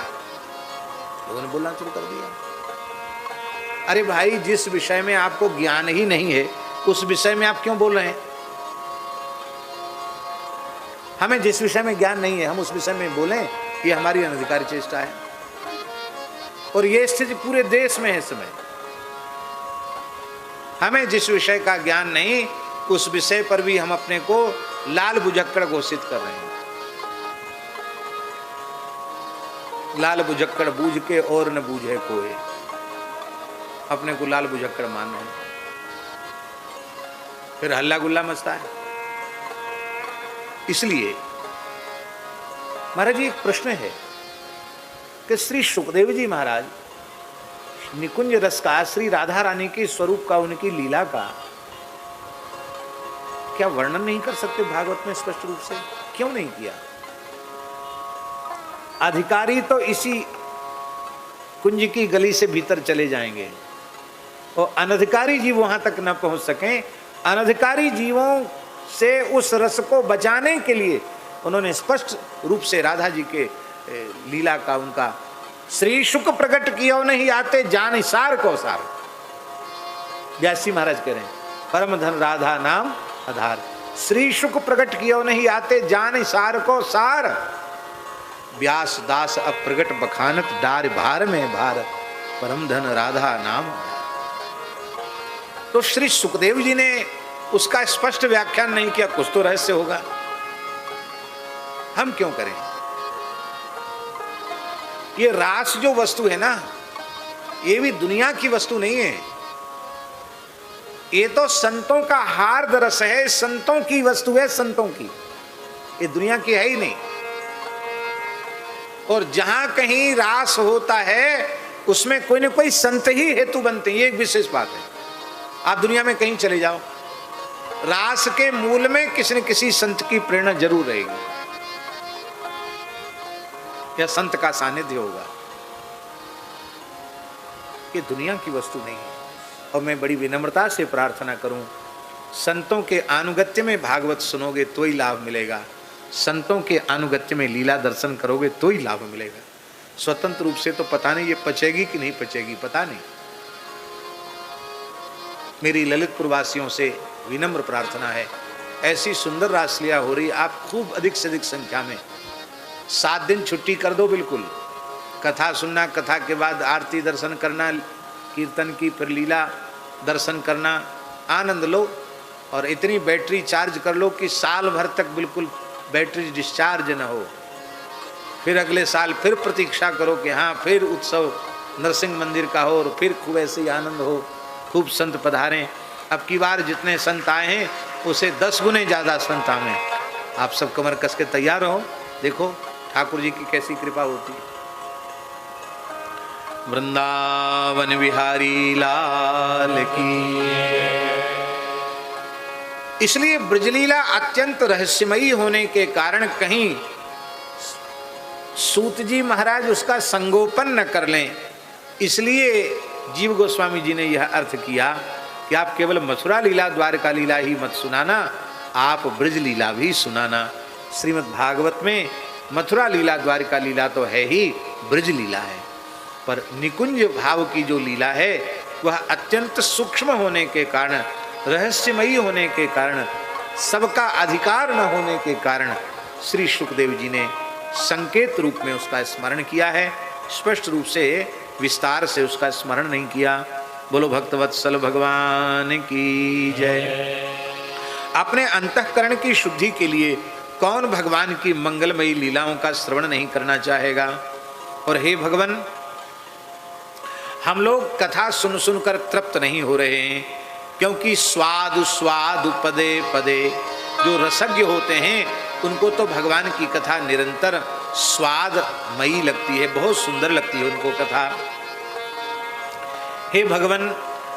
लोगों ने बोलना शुरू कर दिया। अरे भाई, जिस विषय में आपको ज्ञान ही नहीं है उस विषय में आप क्यों बोल रहे हैं? हमें जिस विषय में ज्ञान नहीं है हम उस विषय में बोलें, ये हमारी अनधिकारी चेष्टा है। और ये स्थिति पूरे देश में है इस समय। हमें जिस विषय का ज्ञान नहीं उस विषय पर भी हम अपने को लाल बुझक्कड़ घोषित कर रहे हैं। लाल बुझक्कड़ बूझ के और न बूझे कोई, अपने को लाल बुझक्कड़ मान रहे हैं, फिर हल्ला गुल्ला मचता है। इसलिए महाराज जी एक प्रश्न है कि श्री सुखदेव जी महाराज निकुंज रस का, श्री राधा रानी के स्वरूप का, उनकी लीला का क्या वर्णन नहीं कर सकते भागवत में स्पष्ट रूप से? क्यों नहीं किया? अधिकारी तो इसी कुंज की गली से भीतर चले जाएंगे और अनधिकारी जीव वहां तक न पहुंच सकें। अनधिकारी जीवों से उस रस को बचाने के लिए उन्होंने स्पष्ट रूप से राधा जी के लीला का, उनका श्री शुक प्रकट किया नहीं आते जान सार को सार। व्यासी महाराज कह रहे हैं परम धन राधा नाम आधार, श्री शुक प्रकट किया नहीं आते जान सार को सार। व्यास दास अब प्रगट बखानत डार भार में भार, परम धन राधा नाम। तो श्री सुखदेव जी ने उसका स्पष्ट व्याख्यान नहीं किया, कुछ तो रहस्य होगा। हम क्यों करें? ये रास जो वस्तु है ना, ये भी दुनिया की वस्तु नहीं है, ये तो संतों का हार्द रस है, संतों की वस्तु है, संतों की, ये दुनिया की है ही नहीं। और जहां कहीं रास होता है उसमें कोई न कोई संत ही हेतु बनते हैं, ये एक विशेष बात है। आप दुनिया में कहीं चले जाओ, रास के मूल में किसी न किसी संत की प्रेरणा जरूर रहेगी या संत का सानिध्य होगा। ये दुनिया की वस्तु नहीं है। और मैं बड़ी विनम्रता से प्रार्थना करूं, संतों के अनुगत्य में भागवत सुनोगे तो ही लाभ मिलेगा, संतों के अनुगत्य में लीला दर्शन करोगे तो ही लाभ मिलेगा। स्वतंत्र रूप से तो पता नहीं ये पचेगी कि नहीं पचेगी, पता नहीं। मेरी ललितपुर वासियों से विनम्र प्रार्थना है, ऐसी सुंदर रासलीला हो रही, आप खूब अधिक से अधिक संख्या में 7 दिन छुट्टी कर दो, बिल्कुल कथा सुनना, कथा के बाद आरती दर्शन करना, कीर्तन की, फिर लीला दर्शन करना, आनंद लो। और इतनी बैटरी चार्ज कर लो कि साल भर तक बिल्कुल बैटरी डिस्चार्ज न हो। फिर अगले साल फिर प्रतीक्षा करो कि हाँ फिर उत्सव नरसिंह मंदिर का हो और फिर खूब ऐसे ही आनंद हो, खूब संत पधारें। अब की बार जितने संत आए हैं उसे 10 गुने ज़्यादा संत आए। आप सब कमर कस के तैयार हो, देखो ठाकुर जी की कैसी कृपा होती है। वृंदावन बिहारी लाल की। इसलिए ब्रजलीला अत्यंत रहस्यमयी होने के कारण कहीं सूत जी महाराज उसका संगोपन न कर लें, इसलिए जीव गोस्वामी जी ने यह अर्थ किया कि आप केवल मथुरा लीला द्वारका लीला ही मत सुनाना, आप ब्रज लीला भी सुनाना। श्रीमद् भागवत में मथुरा लीला द्वारका लीला तो है ही, ब्रज लीला है, पर निकुंज भाव की जो लीला है वह अत्यंत सूक्ष्म होने के कारण, रहस्यमयी होने के कारण, सबका अधिकार न होने के कारण श्री शुकदेव जी ने संकेत रूप में उसका स्मरण किया है, स्पष्ट रूप से विस्तार से उसका स्मरण नहीं किया। बोलो भक्तवत्सल भगवान की जय। अपने अंतःकरण की शुद्धि के लिए कौन भगवान की मंगलमयी लीलाओं का श्रवण नहीं करना चाहेगा। और हे भगवान, हम लोग कथा सुन सुनकर तृप्त नहीं हो रहे हैं, क्योंकि स्वादु स्वादु पदे पदे, जो रसज्ञ होते हैं उनको तो भगवान की कथा निरंतर स्वादमयी लगती है, बहुत सुंदर लगती है उनको कथा। हे भगवान,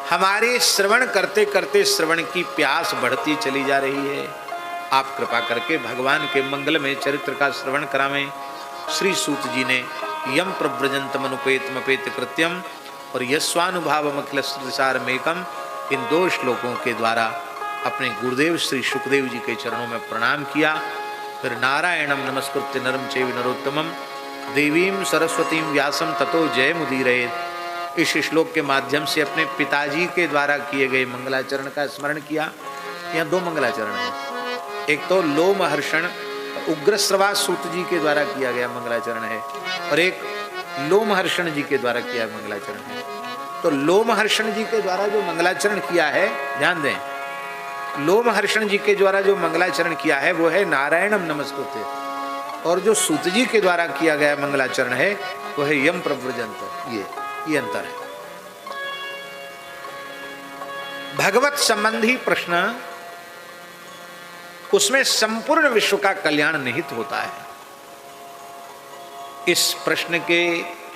हमारे श्रवण करते करते श्रवण की प्यास बढ़ती चली जा रही है, आप कृपा करके भगवान के मंगलमय चरित्र का श्रवण करावें। श्री सूत जी ने यम प्रव्रजंतम अनुपेतमपेत कृत्यम और यस्वानुभावम अखिल सृसारमेकम, इन 2 श्लोकों के द्वारा अपने गुरुदेव श्री शुकदेव जी के चरणों में प्रणाम किया। फिर नारायणम नमस्कृत्य नरम चैव नरोत्तमम देवीं सरस्वतीं व्यासम ततो जय मुदीरयेत्। इस श्लोक के माध्यम से अपने पिताजी के द्वारा किए गए मंगलाचरण का स्मरण किया। यहाँ 2 मंगलाचरण है, एक तो लोमहर्षण उग्रश्रवा सूत जी के द्वारा किया गया मंगलाचरण है, और एक लोमहर्षण जी के द्वारा किया मंगलाचरण है। तो लोमहर्षण जी के द्वारा जो मंगलाचरण किया है, ध्यान दें, लोमहर्षण जी के द्वारा जो मंगलाचरण किया है वो है नारायणम नमस्कृत्य, और जो सूत जी के द्वारा किया गया मंगलाचरण है वो है यम प्रव्रजंत। ये अंतर है। भगवत संबंधी प्रश्न, उसमें संपूर्ण विश्व का कल्याण निहित होता है। इस प्रश्न के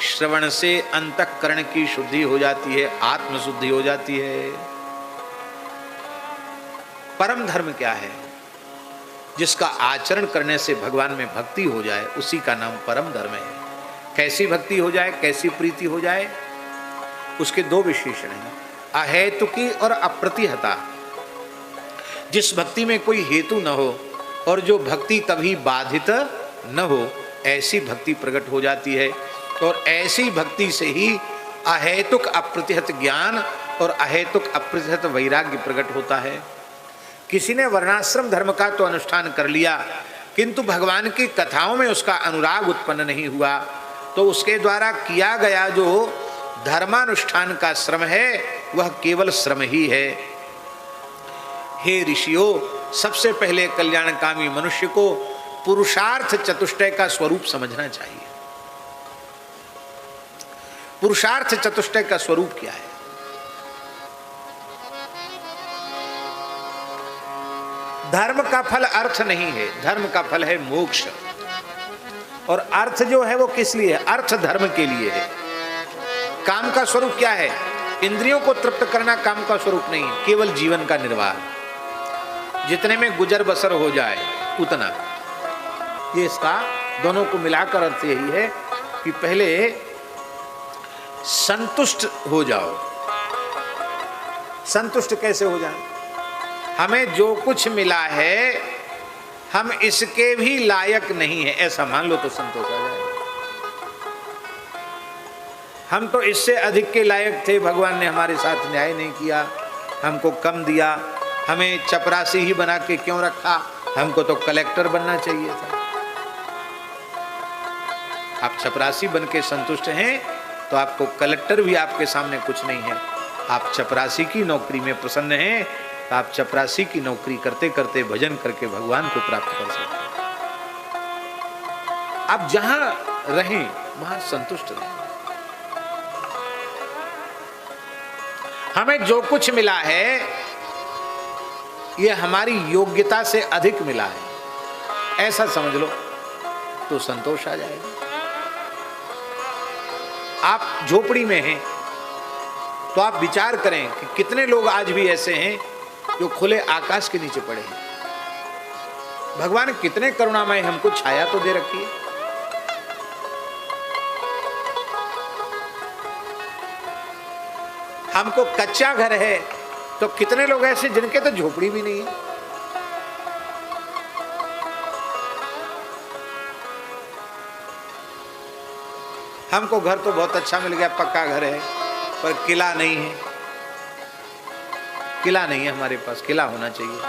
श्रवण से अंतःकरण की शुद्धि हो जाती है, आत्मशुद्धि हो जाती है। परम धर्म क्या है? जिसका आचरण करने से भगवान में भक्ति हो जाए, उसी का नाम परम धर्म है। कैसी भक्ति हो जाए, कैसी प्रीति हो जाए, उसके 2 विशेषण हैं, अहेतुकी और अप्रतिहता। जिस भक्ति में कोई हेतु न हो और जो भक्ति कभी बाधित न हो, ऐसी भक्ति प्रकट हो जाती है। और ऐसी भक्ति से ही अहेतुक अप्रतिहत ज्ञान और अहेतुक अप्रतिहत वैराग्य प्रकट होता है। किसी ने वर्णाश्रम धर्म का तो अनुष्ठान कर लिया, किंतु भगवान की कथाओं में उसका अनुराग उत्पन्न नहीं हुआ, तो उसके द्वारा किया गया जो धर्मानुष्ठान का श्रम है वह केवल श्रम ही है। हे ऋषियों, सबसे पहले कल्याणकामी मनुष्य को पुरुषार्थ चतुष्टय का स्वरूप समझना चाहिए। पुरुषार्थ चतुष्टय का स्वरूप क्या है। धर्म का फल अर्थ नहीं है, धर्म का फल है मोक्ष। और अर्थ जो है वो किस लिए है? अर्थ धर्म के लिए है। काम का स्वरूप क्या है? इंद्रियों को तृप्त करना काम का स्वरूप नहीं है, केवल जीवन का निर्वाह, जितने में गुजर बसर हो जाए उतना। ये इसका दोनों को मिलाकर अर्थ यही है कि पहले संतुष्ट हो जाओ। संतुष्ट कैसे हो जाए? हमें जो कुछ मिला है हम इसके भी लायक नहीं है, ऐसा मान लो तो संतोष आ जाएगा। हम तो इससे अधिक के लायक थे, भगवान ने हमारे साथ न्याय नहीं किया, हमको कम दिया, हमें चपरासी ही बना के क्यों रखा, हमको तो कलेक्टर बनना चाहिए था। आप चपरासी बन के संतुष्ट हैं तो आपको कलेक्टर भी आपके सामने कुछ नहीं है। आप चपरासी की नौकरी में प्रसन्न हैं तो आप चपरासी की नौकरी करते करते भजन करके भगवान को प्राप्त कर सकते हैं। आप जहां रहें वहां संतुष्ट रहें। हमें जो कुछ मिला है ये हमारी योग्यता से अधिक मिला है, ऐसा समझ लो तो संतोष आ जाएगा। आप झोपड़ी में हैं तो आप विचार करें कि कितने लोग आज भी ऐसे हैं जो खुले आकाश के नीचे पड़े हैं। भगवान कितने करुणामय, हमको छाया तो दे रखी है। हमको कच्चा घर है तो कितने लोग ऐसे जिनके तो झोपड़ी भी नहीं है। हमको घर तो बहुत अच्छा मिल गया, पक्का घर है, पर किला नहीं है। किला नहीं है हमारे पास, किला होना चाहिए।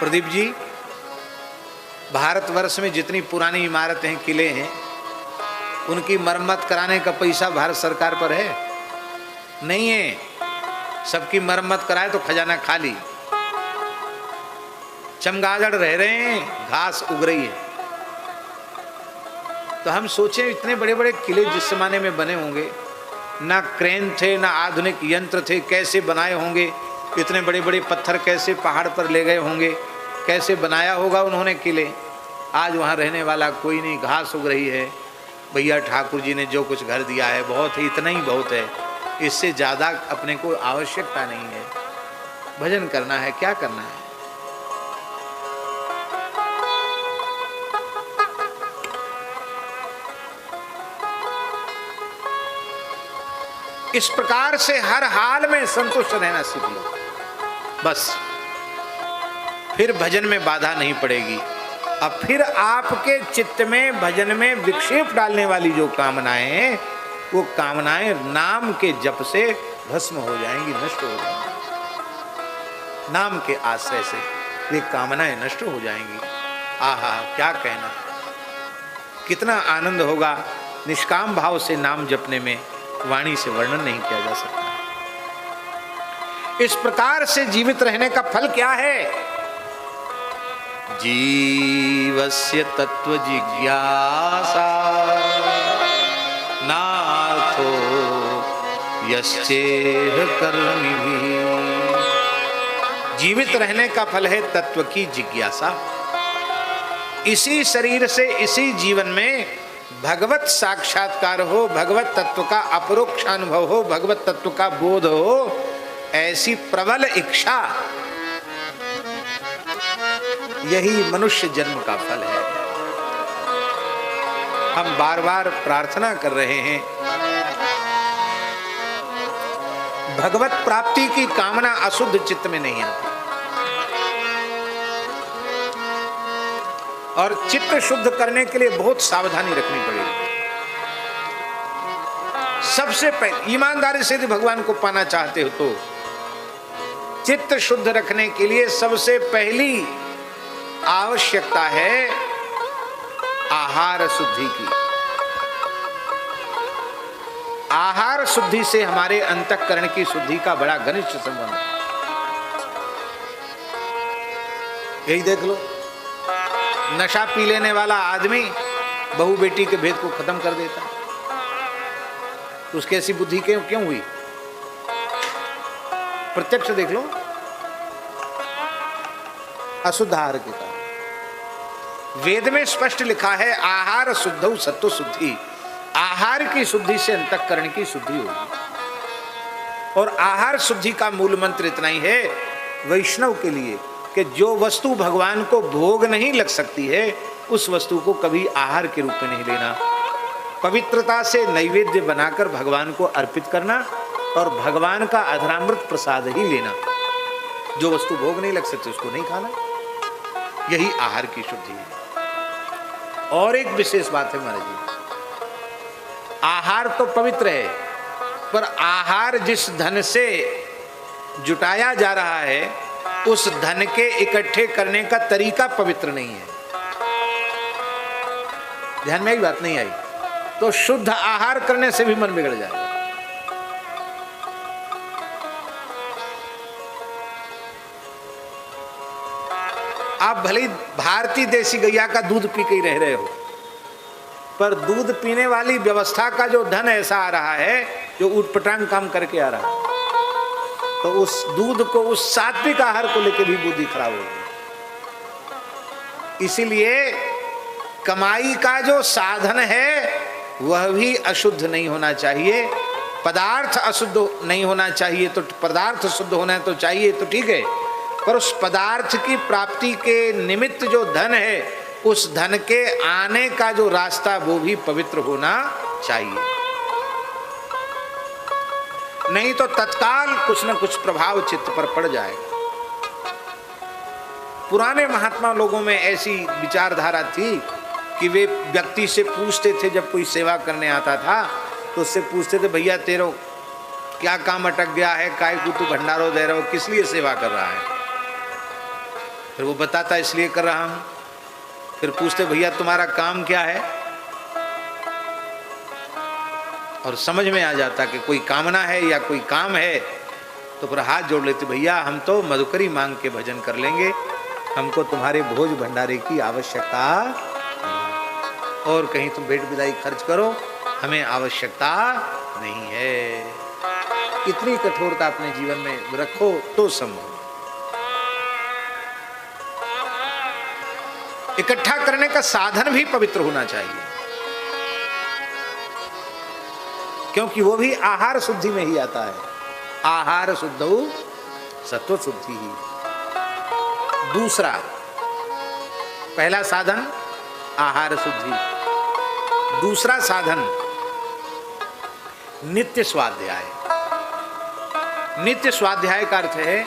प्रदीप जी, भारतवर्ष में जितनी पुरानी इमारतें हैं, किले हैं, उनकी मरम्मत कराने का पैसा भारत सरकार पर है? नहीं है। सबकी मरम्मत कराए तो खजाना खाली, चमगादड़ रह रहे हैं, घास उग रही है। तो हम सोचें इतने बड़े बड़े किले जिस जमाने में बने होंगे, ना क्रेन थे ना आधुनिक यंत्र थे, कैसे बनाए होंगे? इतने बड़े बड़े पत्थर कैसे पहाड़ पर ले गए होंगे? कैसे बनाया होगा उन्होंने किले? आज वहाँ रहने वाला कोई नहीं, घास उग रही है। भैया ठाकुर जी ने जो कुछ घर दिया है बहुत ही, इतना ही बहुत है, इससे ज़्यादा अपने को आवश्यकता नहीं है। भजन करना है, क्या करना है? इस प्रकार से हर हाल में संतुष्ट रहना सीख लो, बस। फिर भजन में बाधा नहीं पड़ेगी। अब फिर आपके चित्त में भजन में विक्षेप डालने वाली जो कामनाएं हैं, वो कामनाएं नाम के जप से भस्म हो जाएंगी, नष्ट हो जाएंगी। नाम के आश्रय से वे कामनाएं नष्ट हो जाएंगी। आहा, क्या कहना, कितना आनंद होगा निष्काम भाव से नाम जपने में, वाणी से वर्णन नहीं किया जा सकता। इस प्रकार से जीवित रहने का फल क्या है? जीवस्य तत्व जिज्ञासा नार्थो यश्चेह कर्मिभिः। जीवित रहने का फल है तत्व की जिज्ञासा। इसी शरीर से, इसी जीवन में भगवत साक्षात्कार हो, भगवत तत्व का अपरोक्ष अनुभव हो, भगवत तत्व का बोध हो, ऐसी प्रबल इच्छा, यही मनुष्य जन्म का फल है। हम बार बार प्रार्थना कर रहे हैं, भगवत प्राप्ति की कामना अशुद्ध चित्त में नहीं आती, और चित्त शुद्ध करने के लिए बहुत सावधानी रखनी पड़ेगी। सबसे पहले ईमानदारी से यदि भगवान को पाना चाहते हो तो चित्त शुद्ध रखने के लिए सबसे पहली आवश्यकता है आहार शुद्धि की। आहार शुद्धि से हमारे अंतःकरण की शुद्धि का बड़ा घनिष्ठ संबंध है। यही देख लो, नशा पी लेने वाला आदमी बहू बेटी के भेद को खत्म कर देता, तो उसकी ऐसी बुद्धि क्यों हुई? प्रत्यक्ष देख लो, अशुद्ध आहार के कारण। वेद में स्पष्ट लिखा है आहार शुद्धौ सत्व शुद्धि, आहार की शुद्धि से अंतःकरण की शुद्धि होगी। और आहार शुद्धि का मूल मंत्र इतना ही है वैष्णव के लिए कि जो वस्तु भगवान को भोग नहीं लग सकती है उस वस्तु को कभी आहार के रूप में नहीं लेना, पवित्रता से नैवेद्य बनाकर भगवान को अर्पित करना और भगवान का अधरामृत प्रसाद ही लेना। जो वस्तु भोग नहीं लग सकती उसको नहीं खाना, यही आहार की शुद्धि है। और एक विशेष बात है महाराज जी, आहार तो पवित्र है, पर आहार जिस धन से जुटाया जा रहा है उस धन के इकट्ठे करने का तरीका पवित्र नहीं है। ध्यान में आई बात नहीं आई? तो शुद्ध आहार करने से भी मन बिगड़ जाएगा। आप भले ही भारतीय देसी गैया का दूध पी के ही रह रहे हो, पर दूध पीने वाली व्यवस्था का जो धन ऐसा आ रहा है जो उटपटांग काम करके आ रहा है, तो उस दूध को, उस सात्विक आहार को लेकर भी बुद्धि खराब होगी। इसीलिए कमाई का जो साधन है वह भी अशुद्ध नहीं होना चाहिए, पदार्थ अशुद्ध नहीं होना चाहिए। तो पदार्थ शुद्ध होना तो चाहिए तो ठीक है, पर उस पदार्थ की प्राप्ति के निमित्त जो धन है उस धन के आने का जो रास्ता वो भी पवित्र होना चाहिए। नहीं तो तत्काल कुछ न कुछ प्रभाव चित्त पर पड़ जाएगा। पुराने महात्मा लोगों में ऐसी विचारधारा थी कि वे व्यक्ति से पूछते थे, जब कोई सेवा करने आता था तो उससे पूछते थे, भैया तेरो क्या काम अटक गया है, काय को तू भंडारो दे रहा हो, किस लिए सेवा कर रहा है? फिर वो बताता इसलिए कर रहा हूं। फिर पूछते, भैया तुम्हारा काम क्या है? और समझ में आ जाता कि कोई कामना है या कोई काम है, तो फिर हाथ जोड़ लेते, भैया हम तो मधुकरी मांग के भजन कर लेंगे, हमको तुम्हारे भोज भंडारे की आवश्यकता नहीं, और कहीं तुम भेंट विदाई खर्च करो, हमें आवश्यकता नहीं है। इतनी कठोरता अपने जीवन में रखो तो संभव। इकट्ठा करने का साधन भी पवित्र होना चाहिए, क्योंकि वो भी आहार शुद्धि में ही आता है। आहार शुद्धौ सत्व शुद्धि ही। दूसरा, पहला साधन आहार शुद्धि, दूसरा साधन नित्य स्वाध्याय। नित्य स्वाध्याय का अर्थ है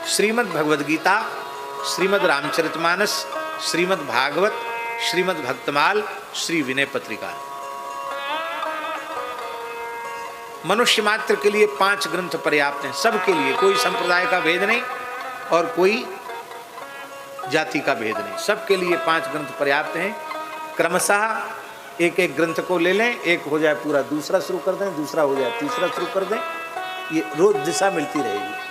श्रीमद् भगवद गीता, श्रीमद् रामचरितमानस, श्रीमद् भागवत, श्रीमद् भक्तमाल, श्री विनय पत्रिका। मनुष्य मात्र के लिए 5 ग्रंथ पर्याप्त हैं, सबके लिए, कोई संप्रदाय का भेद नहीं और कोई जाति का भेद नहीं, सबके लिए 5 ग्रंथ पर्याप्त हैं। क्रमशः एक एक ग्रंथ को ले लें, एक हो जाए पूरा दूसरा शुरू कर दें, दूसरा हो जाए तीसरा शुरू कर दें, ये रोज दिशा मिलती रहेगी।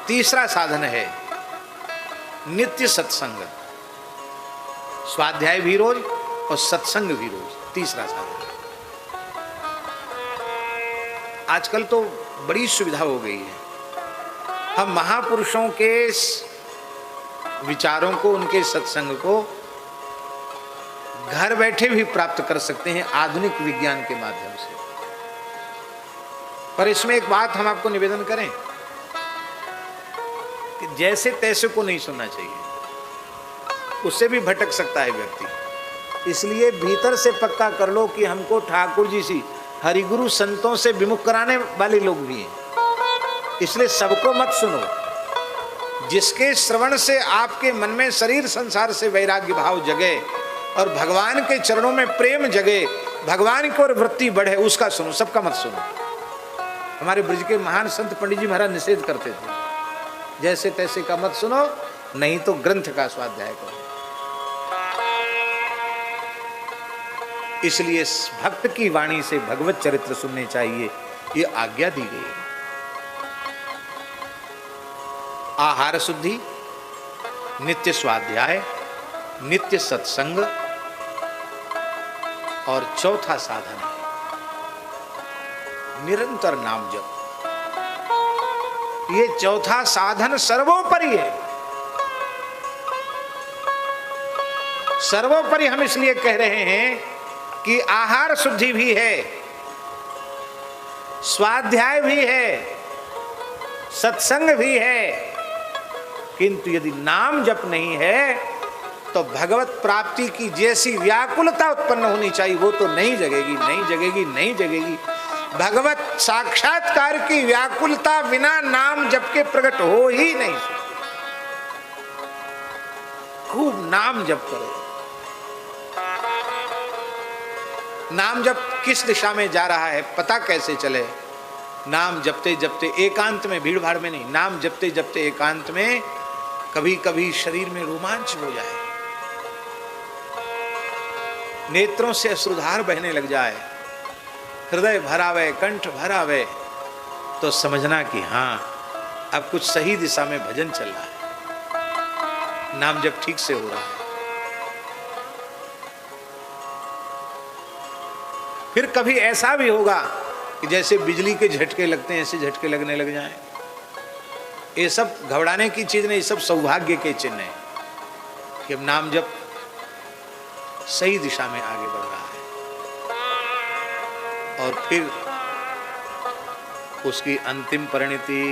तीसरा साधन है नित्य सत्संग, स्वाध्याय भी रोज और सत्संग भी रोज। तीसरा साधन, आजकल तो बड़ी सुविधा हो गई है, हम महापुरुषों के विचारों को, उनके सत्संग को घर बैठे भी प्राप्त कर सकते हैं आधुनिक विज्ञान के माध्यम से। पर इसमें एक बात हम आपको निवेदन करें कि जैसे तैसे को नहीं सुनना चाहिए, उससे भी भटक सकता है व्यक्ति। इसलिए भीतर से पक्का कर लो कि हमको ठाकुर जी सी हरिगुरु संतों से विमुख कराने वाले लोग भी हैं, इसलिए सबको मत सुनो। जिसके श्रवण से आपके मन में शरीर संसार से वैराग्य भाव जगे और भगवान के चरणों में प्रेम जगे, भगवान की ओर वृत्ति बढ़े, उसका सुनो, सबका मत सुनो। हमारे ब्रज के महान संत पंडित जी महाराज निषेध करते थे, जैसे तैसे का मत सुनो, नहीं तो ग्रंथ का स्वाध्याय करो। इसलिए भक्त की वाणी से भगवत चरित्र सुनने चाहिए, ये आज्ञा दी गई है। आहार शुद्धि, नित्य स्वाध्याय नित्य सत्संग और चौथा साधन है निरंतर नाम जप। ये चौथा साधन सर्वोपरि है। सर्वोपरि हम इसलिए कह रहे हैं कि आहार शुद्धि भी है, स्वाध्याय भी है, सत्संग भी है, किंतु यदि नाम जप नहीं है तो भगवत प्राप्ति की जैसी व्याकुलता उत्पन्न होनी चाहिए वो तो नहीं जगेगी, नहीं जगेगी, नहीं जगेगी। भगवत साक्षात्कार की व्याकुलता बिना नाम जप के प्रकट हो ही नहीं। खूब नाम जप करो। नाम जप किस दिशा में जा रहा है पता कैसे चले? नाम जपते जपते एकांत में, भीड़ भाड़ में नहीं, नाम जपते जपते एकांत में कभी कभी शरीर में रोमांच हो जाए, नेत्रों से अश्रुधार बहने लग जाए, हृदय भरावे, कंठ भरावे, तो समझना कि हाँ अब कुछ सही दिशा में भजन चल रहा है, नाम जप ठीक से हो रहा है। फिर कभी ऐसा भी होगा कि जैसे बिजली के झटके लगते हैं ऐसे झटके लगने लग जाएं। ये सब घबराने की चीज नहीं, सब सौभाग्य के चिन्ह है कि अब नाम जप सही दिशा में आगे बढ़ रहा है। और फिर उसकी अंतिम परिणति,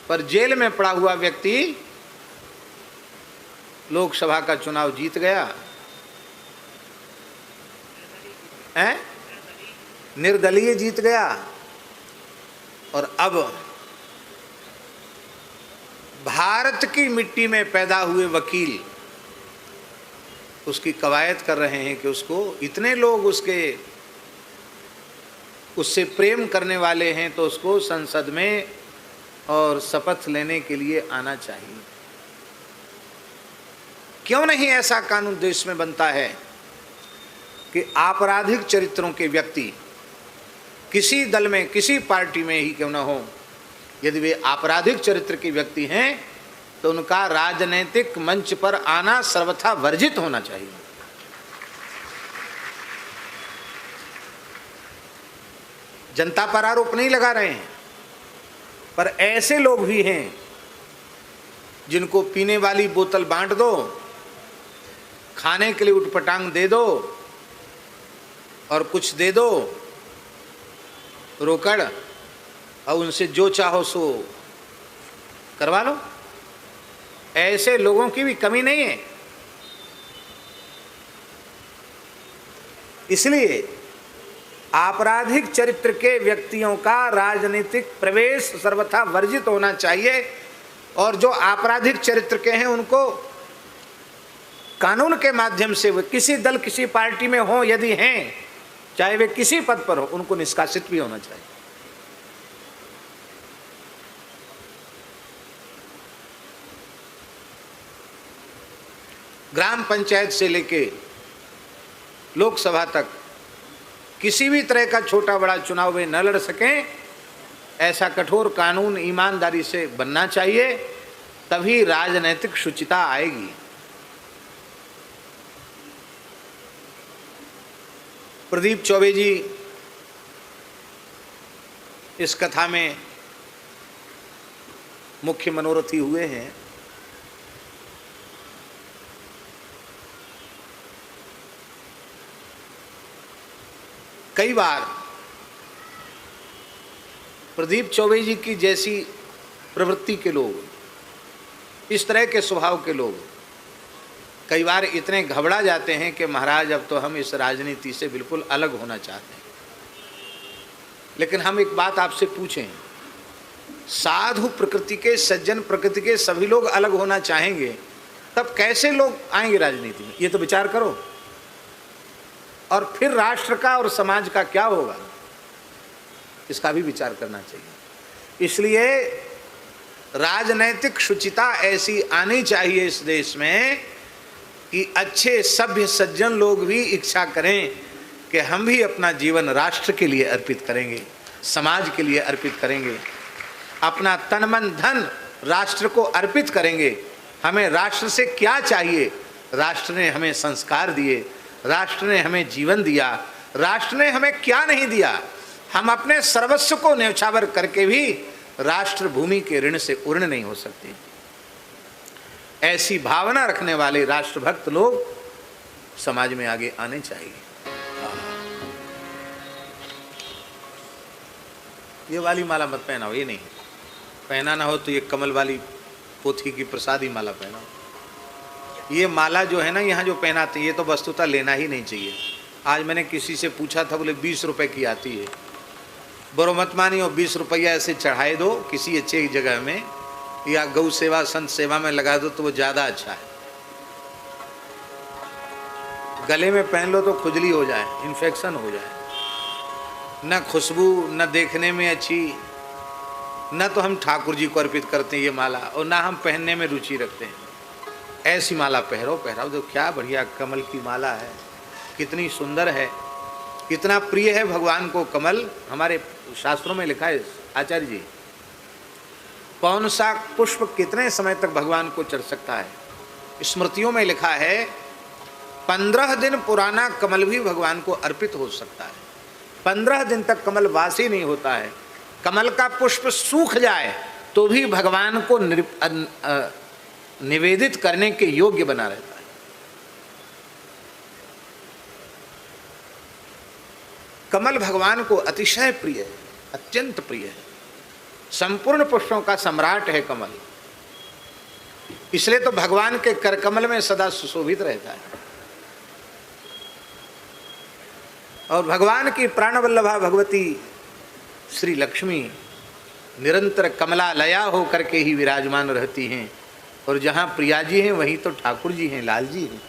पर जेल में पड़ा हुआ व्यक्ति लोकसभा का चुनाव जीत गया है, निर्दलीय जीत गया, और अब भारत की मिट्टी में पैदा हुए वकील उसकी कवायद कर रहे हैं कि उसको, इतने लोग उससे प्रेम करने वाले हैं तो उसको संसद में और शपथ लेने के लिए आना चाहिए। क्यों नहीं ऐसा कानून देश में बनता है कि आपराधिक चरित्रों के व्यक्ति किसी दल में, किसी पार्टी में ही क्यों न हो, यदि वे आपराधिक चरित्र के व्यक्ति हैं तो उनका राजनीतिक मंच पर आना सर्वथा वर्जित होना चाहिए। जनता पर आरोप नहीं लगा रहे हैं, पर ऐसे लोग भी हैं जिनको पीने वाली बोतल बांट दो, खाने के लिए उटपटांग दे दो और कुछ दे दो रोकड़, और उनसे जो चाहो सो करवा लो। ऐसे लोगों की भी कमी नहीं है। इसलिए आपराधिक चरित्र के व्यक्तियों का राजनीतिक प्रवेश सर्वथा वर्जित होना चाहिए, और जो आपराधिक चरित्र के हैं उनको कानून के माध्यम से, वे किसी दल, किसी पार्टी में हो यदि हैं, चाहे वे किसी पद पर हो, उनको निष्कासित भी होना चाहिए। ग्राम पंचायत से लेके लोकसभा तक किसी भी तरह का छोटा बड़ा चुनाव वे न लड़ सकें, ऐसा कठोर कानून ईमानदारी से बनना चाहिए, तभी राजनीतिक शुचिता आएगी। प्रदीप चौबे जी इस कथा में मुख्य मनोरथी हुए हैं। कई बार प्रदीप चौबे जी की जैसी प्रवृत्ति के लोग, इस तरह के स्वभाव के लोग कई बार इतने घबरा जाते हैं कि महाराज अब तो हम इस राजनीति से बिल्कुल अलग होना चाहते हैं। लेकिन हम एक बात आपसे पूछें, साधु प्रकृति के, सज्जन प्रकृति के सभी लोग अलग होना चाहेंगे, तब कैसे लोग आएंगे राजनीति में? ये तो विचार करो। और फिर राष्ट्र का और समाज का क्या होगा, इसका भी विचार करना चाहिए। इसलिए राजनैतिक शुचिता ऐसी आनी चाहिए इस देश में कि अच्छे सभ्य सज्जन लोग भी इच्छा करें कि हम भी अपना जीवन राष्ट्र के लिए अर्पित करेंगे, समाज के लिए अर्पित करेंगे, अपना तन मन धन राष्ट्र को अर्पित करेंगे। हमें राष्ट्र से क्या चाहिए? राष्ट्र ने हमें संस्कार दिए, राष्ट्र ने हमें जीवन दिया, राष्ट्र ने हमें क्या नहीं दिया। हम अपने सर्वस्व को न्यौछावर करके भी राष्ट्र भूमि के ऋण से उर्ण नहीं हो सकते। ऐसी भावना रखने वाले राष्ट्रभक्त लोग समाज में आगे आने चाहिए। ये वाली माला मत पहनाओ, ये नहीं पहना ना हो तो ये कमल वाली पोथी की प्रसादी माला पहनाओ। ये माला जो है ना यहाँ जो पहनाते हैं, ये तो वस्तुतः लेना ही नहीं चाहिए। आज मैंने किसी से पूछा था, बोले 20 रुपए की आती है। बरो मत मानियो, 20 रुपया ऐसे चढ़ाए दो किसी अच्छे जगह में, या गौ सेवा संत सेवा में लगा दो तो वो ज़्यादा अच्छा है। गले में पहन लो तो खुजली हो जाए, इन्फेक्शन हो जाए, न खुशबू, न देखने में अच्छी, न तो हम ठाकुर जी को अर्पित करते हैं ये माला, और ना हम पहनने में रुचि रखते हैं। ऐसी माला पहराओ। तो क्या बढ़िया कमल की माला है, कितनी सुंदर है, कितना प्रिय है भगवान को कमल। हमारे शास्त्रों में लिखा है आचार्य जी, कौन सा पुष्प कितने समय तक भगवान को चढ़ सकता है। स्मृतियों में लिखा है 15 दिन पुराना कमल भी भगवान को अर्पित हो सकता है। 15 दिन तक कमल वासी नहीं होता है। कमल का पुष्प सूख जाए तो भी भगवान को निवेदित करने के योग्य बना रहता है। कमल भगवान को अतिशय प्रिय है, अत्यंत प्रिय है। संपूर्ण पुष्पों का सम्राट है कमल, इसलिए तो भगवान के करकमल में सदा सुशोभित रहता है। और भगवान की प्राणवल्लभा भगवती श्री लक्ष्मी निरंतर कमलालया होकर के ही विराजमान रहती हैं। और जहाँ प्रिया जी हैं वहीं तो ठाकुर जी हैं, लाल जी हैं।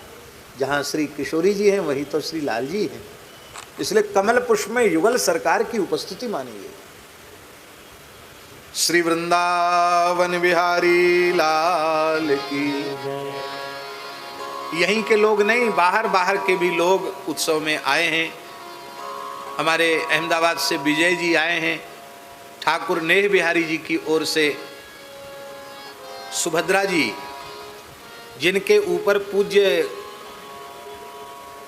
जहाँ श्री किशोरी जी हैं वहीं तो श्री लाल जी हैं। इसलिए कमल पुष्प में युगल सरकार की उपस्थिति मानी गई। श्री वृंदावन बिहारी लाल की। यहीं के लोग नहीं, बाहर के भी लोग उत्सव में आए हैं। हमारे अहमदाबाद से विजय जी आए हैं। ठाकुर नेह बिहारी जी की ओर से सुभद्रा जी, जिनके ऊपर पूज्य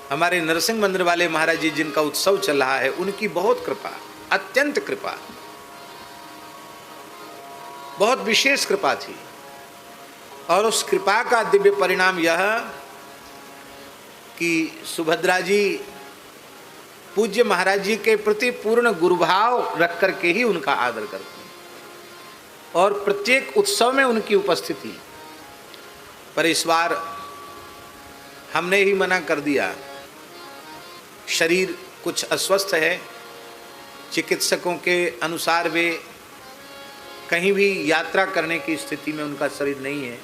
हमारे नरसिंह मंदिर वाले महाराज जी जिनका उत्सव चल रहा है, उनकी बहुत कृपा, अत्यंत कृपा, बहुत विशेष कृपा थी। और उस कृपा का दिव्य परिणाम यह कि सुभद्रा जी पूज्य महाराज जी के प्रति पूर्ण गुरुभाव रख करके ही उनका आदर करती हैं और प्रत्येक उत्सव में उनकी उपस्थिति। पर इस बार हमने ही मना कर दिया, शरीर कुछ अस्वस्थ है। चिकित्सकों के अनुसार वे कहीं भी यात्रा करने की स्थिति में उनका शरीर नहीं है।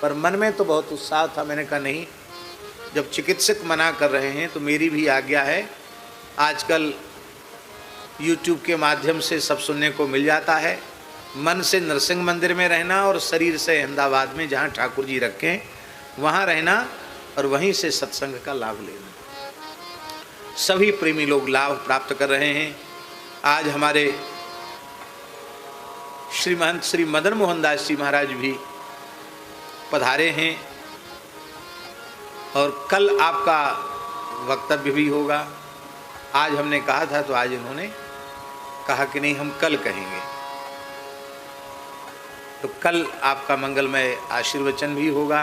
पर मन में तो बहुत उत्साह था। मैंने कहा नहीं, जब चिकित्सक मना कर रहे हैं तो मेरी भी आज्ञा है। आजकल YouTube के माध्यम से सब सुनने को मिल जाता है। मन से नरसिंह मंदिर में रहना और शरीर से अहमदाबाद में जहाँ ठाकुर जी रखें वहाँ रहना और वहीं से सत्संग का लाभ लेना। सभी प्रेमी लोग लाभ प्राप्त कर रहे हैं। आज हमारे श्रीमंत श्री मदन मोहन दास जी महाराज भी पधारे हैं और कल आपका वक्तव्य भी होगा। आज हमने कहा था तो आज इन्होंने कहा कि नहीं, हम कल कहेंगे। तो कल आपका मंगलमय आशीर्वचन भी होगा।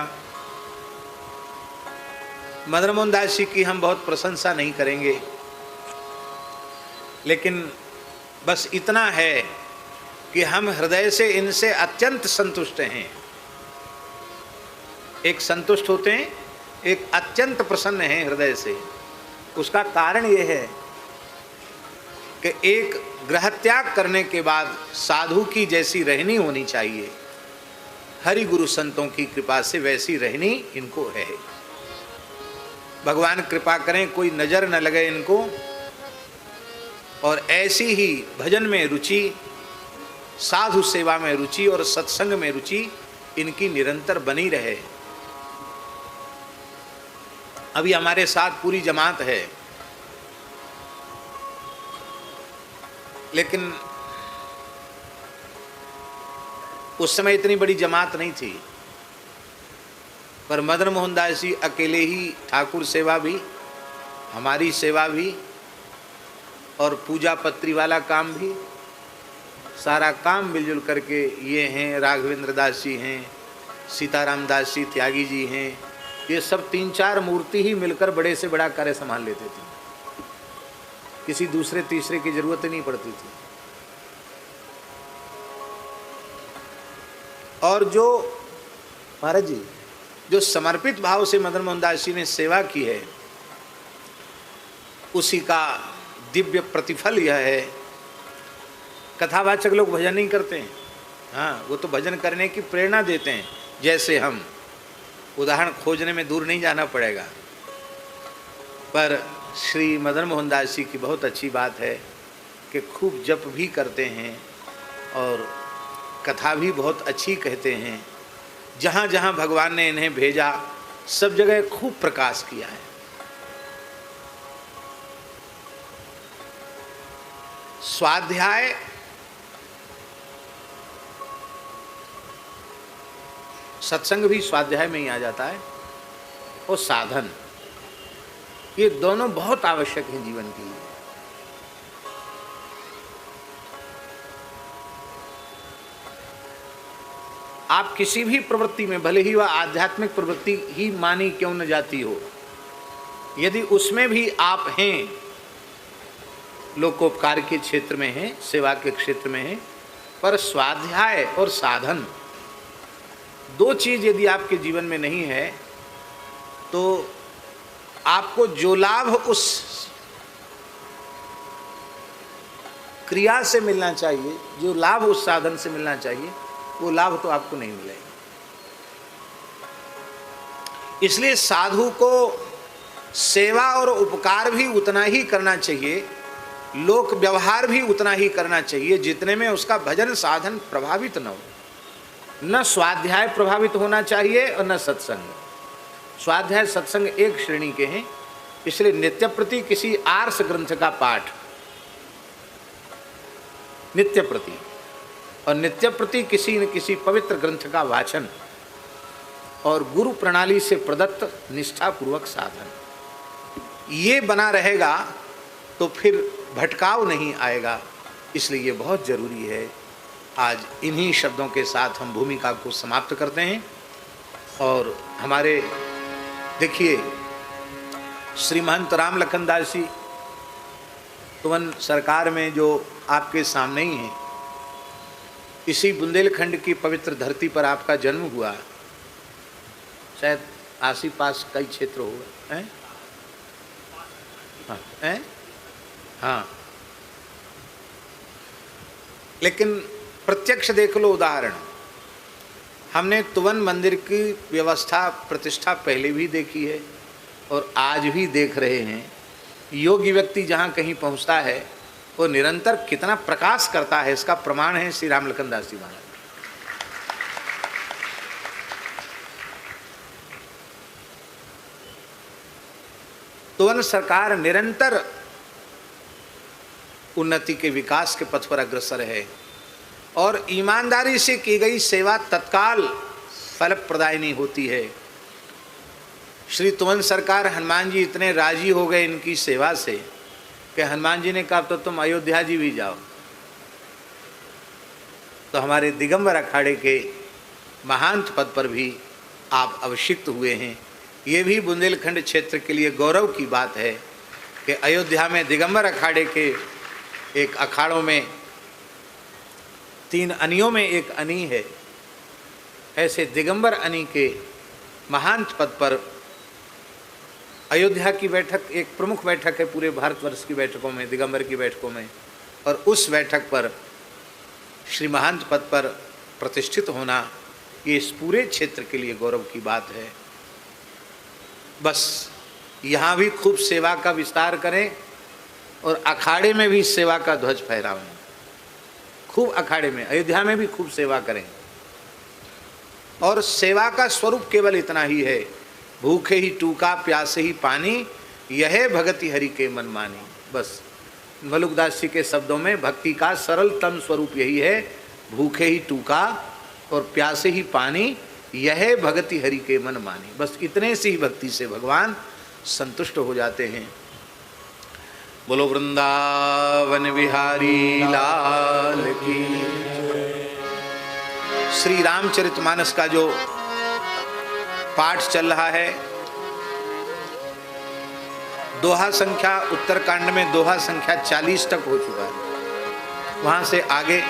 मदन मोहन दास जी की हम बहुत प्रशंसा नहीं करेंगे, लेकिन बस इतना है कि हम हृदय से इनसे अत्यंत संतुष्ट हैं। एक संतुष्ट होते हैं, एक अत्यंत प्रसन्न हैं हृदय से। उसका कारण ये है कि एक गृह त्याग करने के बाद साधु की जैसी रहनी होनी चाहिए, हरि गुरु संतों की कृपा से वैसी रहनी इनको है। भगवान कृपा करें कोई नज़र न लगे इनको, और ऐसी ही भजन में रुचि, साधु सेवा में रुचि और सत्संग में रुचि इनकी निरंतर बनी रहे। अभी हमारे साथ पूरी जमात है, लेकिन उस समय इतनी बड़ी जमात नहीं थी, पर मदन मोहन दास जी अकेले ही ठाकुर सेवा भी, हमारी सेवा भी और पूजा पत्री वाला काम भी, सारा काम मिलजुल करके ये हैं, राघवेंद्र दास जी हैं, सीताराम दास जी त्यागी जी हैं, ये सब 3-4 मूर्ति ही मिलकर बड़े से बड़ा कार्य संभाल लेते थे। किसी दूसरे तीसरे की जरूरत ही नहीं पड़ती थी। और जो महाराज जी जो समर्पित भाव से मदन मोहन दास जी ने सेवा की है, उसी का दिव्य प्रतिफल यह है। कथावाचक लोग भजन नहीं करते हैं, हाँ, वो तो भजन करने की प्रेरणा देते हैं। जैसे हम उदाहरण खोजने में दूर नहीं जाना पड़ेगा, पर श्री मदन मोहन दास जी की बहुत अच्छी बात है कि खूब जप भी करते हैं और कथा भी बहुत अच्छी कहते हैं। जहाँ जहाँ भगवान ने इन्हें भेजा सब जगह खूब प्रकाश किया है। स्वाध्याय सत्संग भी स्वाध्याय में ही आ जाता है, और साधन, ये दोनों बहुत आवश्यक हैं जीवन के लिए। आप किसी भी प्रवृत्ति में, भले ही वह आध्यात्मिक प्रवृत्ति ही मानी क्यों न जाती हो, यदि उसमें भी आप हैं, लोकोपकार के क्षेत्र में हैं, सेवा के क्षेत्र में हैं, पर स्वाध्याय और साधन दो चीज यदि आपके जीवन में नहीं है, तो आपको जो लाभ उस क्रिया से मिलना चाहिए, जो लाभ उस साधन से मिलना चाहिए, वो लाभ तो आपको नहीं मिलेगा। इसलिए साधु को सेवा और उपकार भी उतना ही करना चाहिए, लोक व्यवहार भी उतना ही करना चाहिए, जितने में उसका भजन साधन प्रभावित न हो। न स्वाध्याय प्रभावित होना चाहिए और न सत्संग। स्वाध्याय सत्संग एक श्रेणी के हैं, इसलिए नित्य प्रति किसी आर्ष ग्रंथ का पाठ, नित्य प्रति, और नित्य प्रति किसी न किसी पवित्र ग्रंथ का वाचन, और गुरु प्रणाली से प्रदत्त निष्ठापूर्वक साधन, ये बना रहेगा तो फिर भटकाव नहीं आएगा। इसलिए ये बहुत जरूरी है। आज इन्हीं शब्दों के साथ हम भूमिका को समाप्त करते हैं। और हमारे देखिए श्री महंत राम लखन दास जी तुवन सरकार में जो आपके सामने ही हैं, इसी बुंदेलखंड की पवित्र धरती पर आपका जन्म हुआ। शायद आसी पास कई क्षेत्र होगा, हैं? हाँ, हैं? हाँ, लेकिन प्रत्यक्ष देख लो उदाहरण। हमने तुवन मंदिर की व्यवस्था प्रतिष्ठा पहले भी देखी है और आज भी देख रहे हैं। योगी व्यक्ति जहाँ कहीं पहुँचता है वो निरंतर कितना प्रकाश करता है, इसका प्रमाण है श्री राम लखन दास जी महाराज। तुवन सरकार निरंतर उन्नति के विकास के पथ पर अग्रसर है, और ईमानदारी से की गई सेवा तत्काल फलप्रदायिनी होती है। श्री तुवन सरकार हनुमान जी इतने राजी हो गए इनकी सेवा से कि हनुमान जी ने कहा तो तुम अयोध्या जी भी जाओ। तो हमारे दिगंबर अखाड़े के महांत पद पर भी आप अभिषिक्त हुए हैं। ये भी बुंदेलखंड क्षेत्र के लिए गौरव की बात है कि अयोध्या में दिगंबर अखाड़े के एक अखाड़ों में 3 अनियों में एक अनी है। ऐसे दिगंबर अनी के महांत पद पर अयोध्या की बैठक एक प्रमुख बैठक है पूरे भारतवर्ष की बैठकों में, दिगंबर की बैठकों में, और उस बैठक पर श्री महांत पद पर प्रतिष्ठित होना ये इस पूरे क्षेत्र के लिए गौरव की बात है। बस यहाँ भी खूब सेवा का विस्तार करें और अखाड़े में भी सेवा का ध्वज फहराएं। खूब अखाड़े में, अयोध्या में भी खूब सेवा करें। और सेवा का स्वरूप केवल इतना ही है, भूखे ही टूका प्यासे ही पानी, यह भगति हरि के मन मानी। बस मलुकदास जी के शब्दों में भक्ति का सरलतम स्वरूप यही है, भूखे ही टूका और प्यासे ही पानी, यह भगति हरि के मन मानी। बस इतने से ही भक्ति से भगवान संतुष्ट हो जाते हैं। बोलो वृंदावन बिहारी लाल की। श्री रामचरितमानस का जो पाठ चल रहा है, दोहा संख्या उत्तरकांड में दोहा संख्या 40 तक हो चुका है। वहां से आगे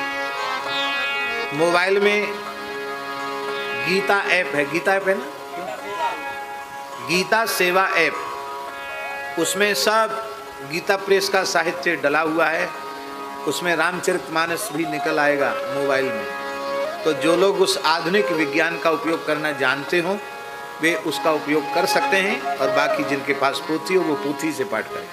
मोबाइल में गीता ऐप है, गीता ऐप है ना, गीता सेवा ऐप, उसमें सब गीता प्रेस का साहित्य डला हुआ है। उसमें रामचरितमानस भी निकल आएगा मोबाइल में। तो जो लोग उस आधुनिक विज्ञान का उपयोग करना जानते हो वे उसका उपयोग कर सकते हैं, और बाकी जिनके पास पोथी हो वो पोथी से पाठ करें।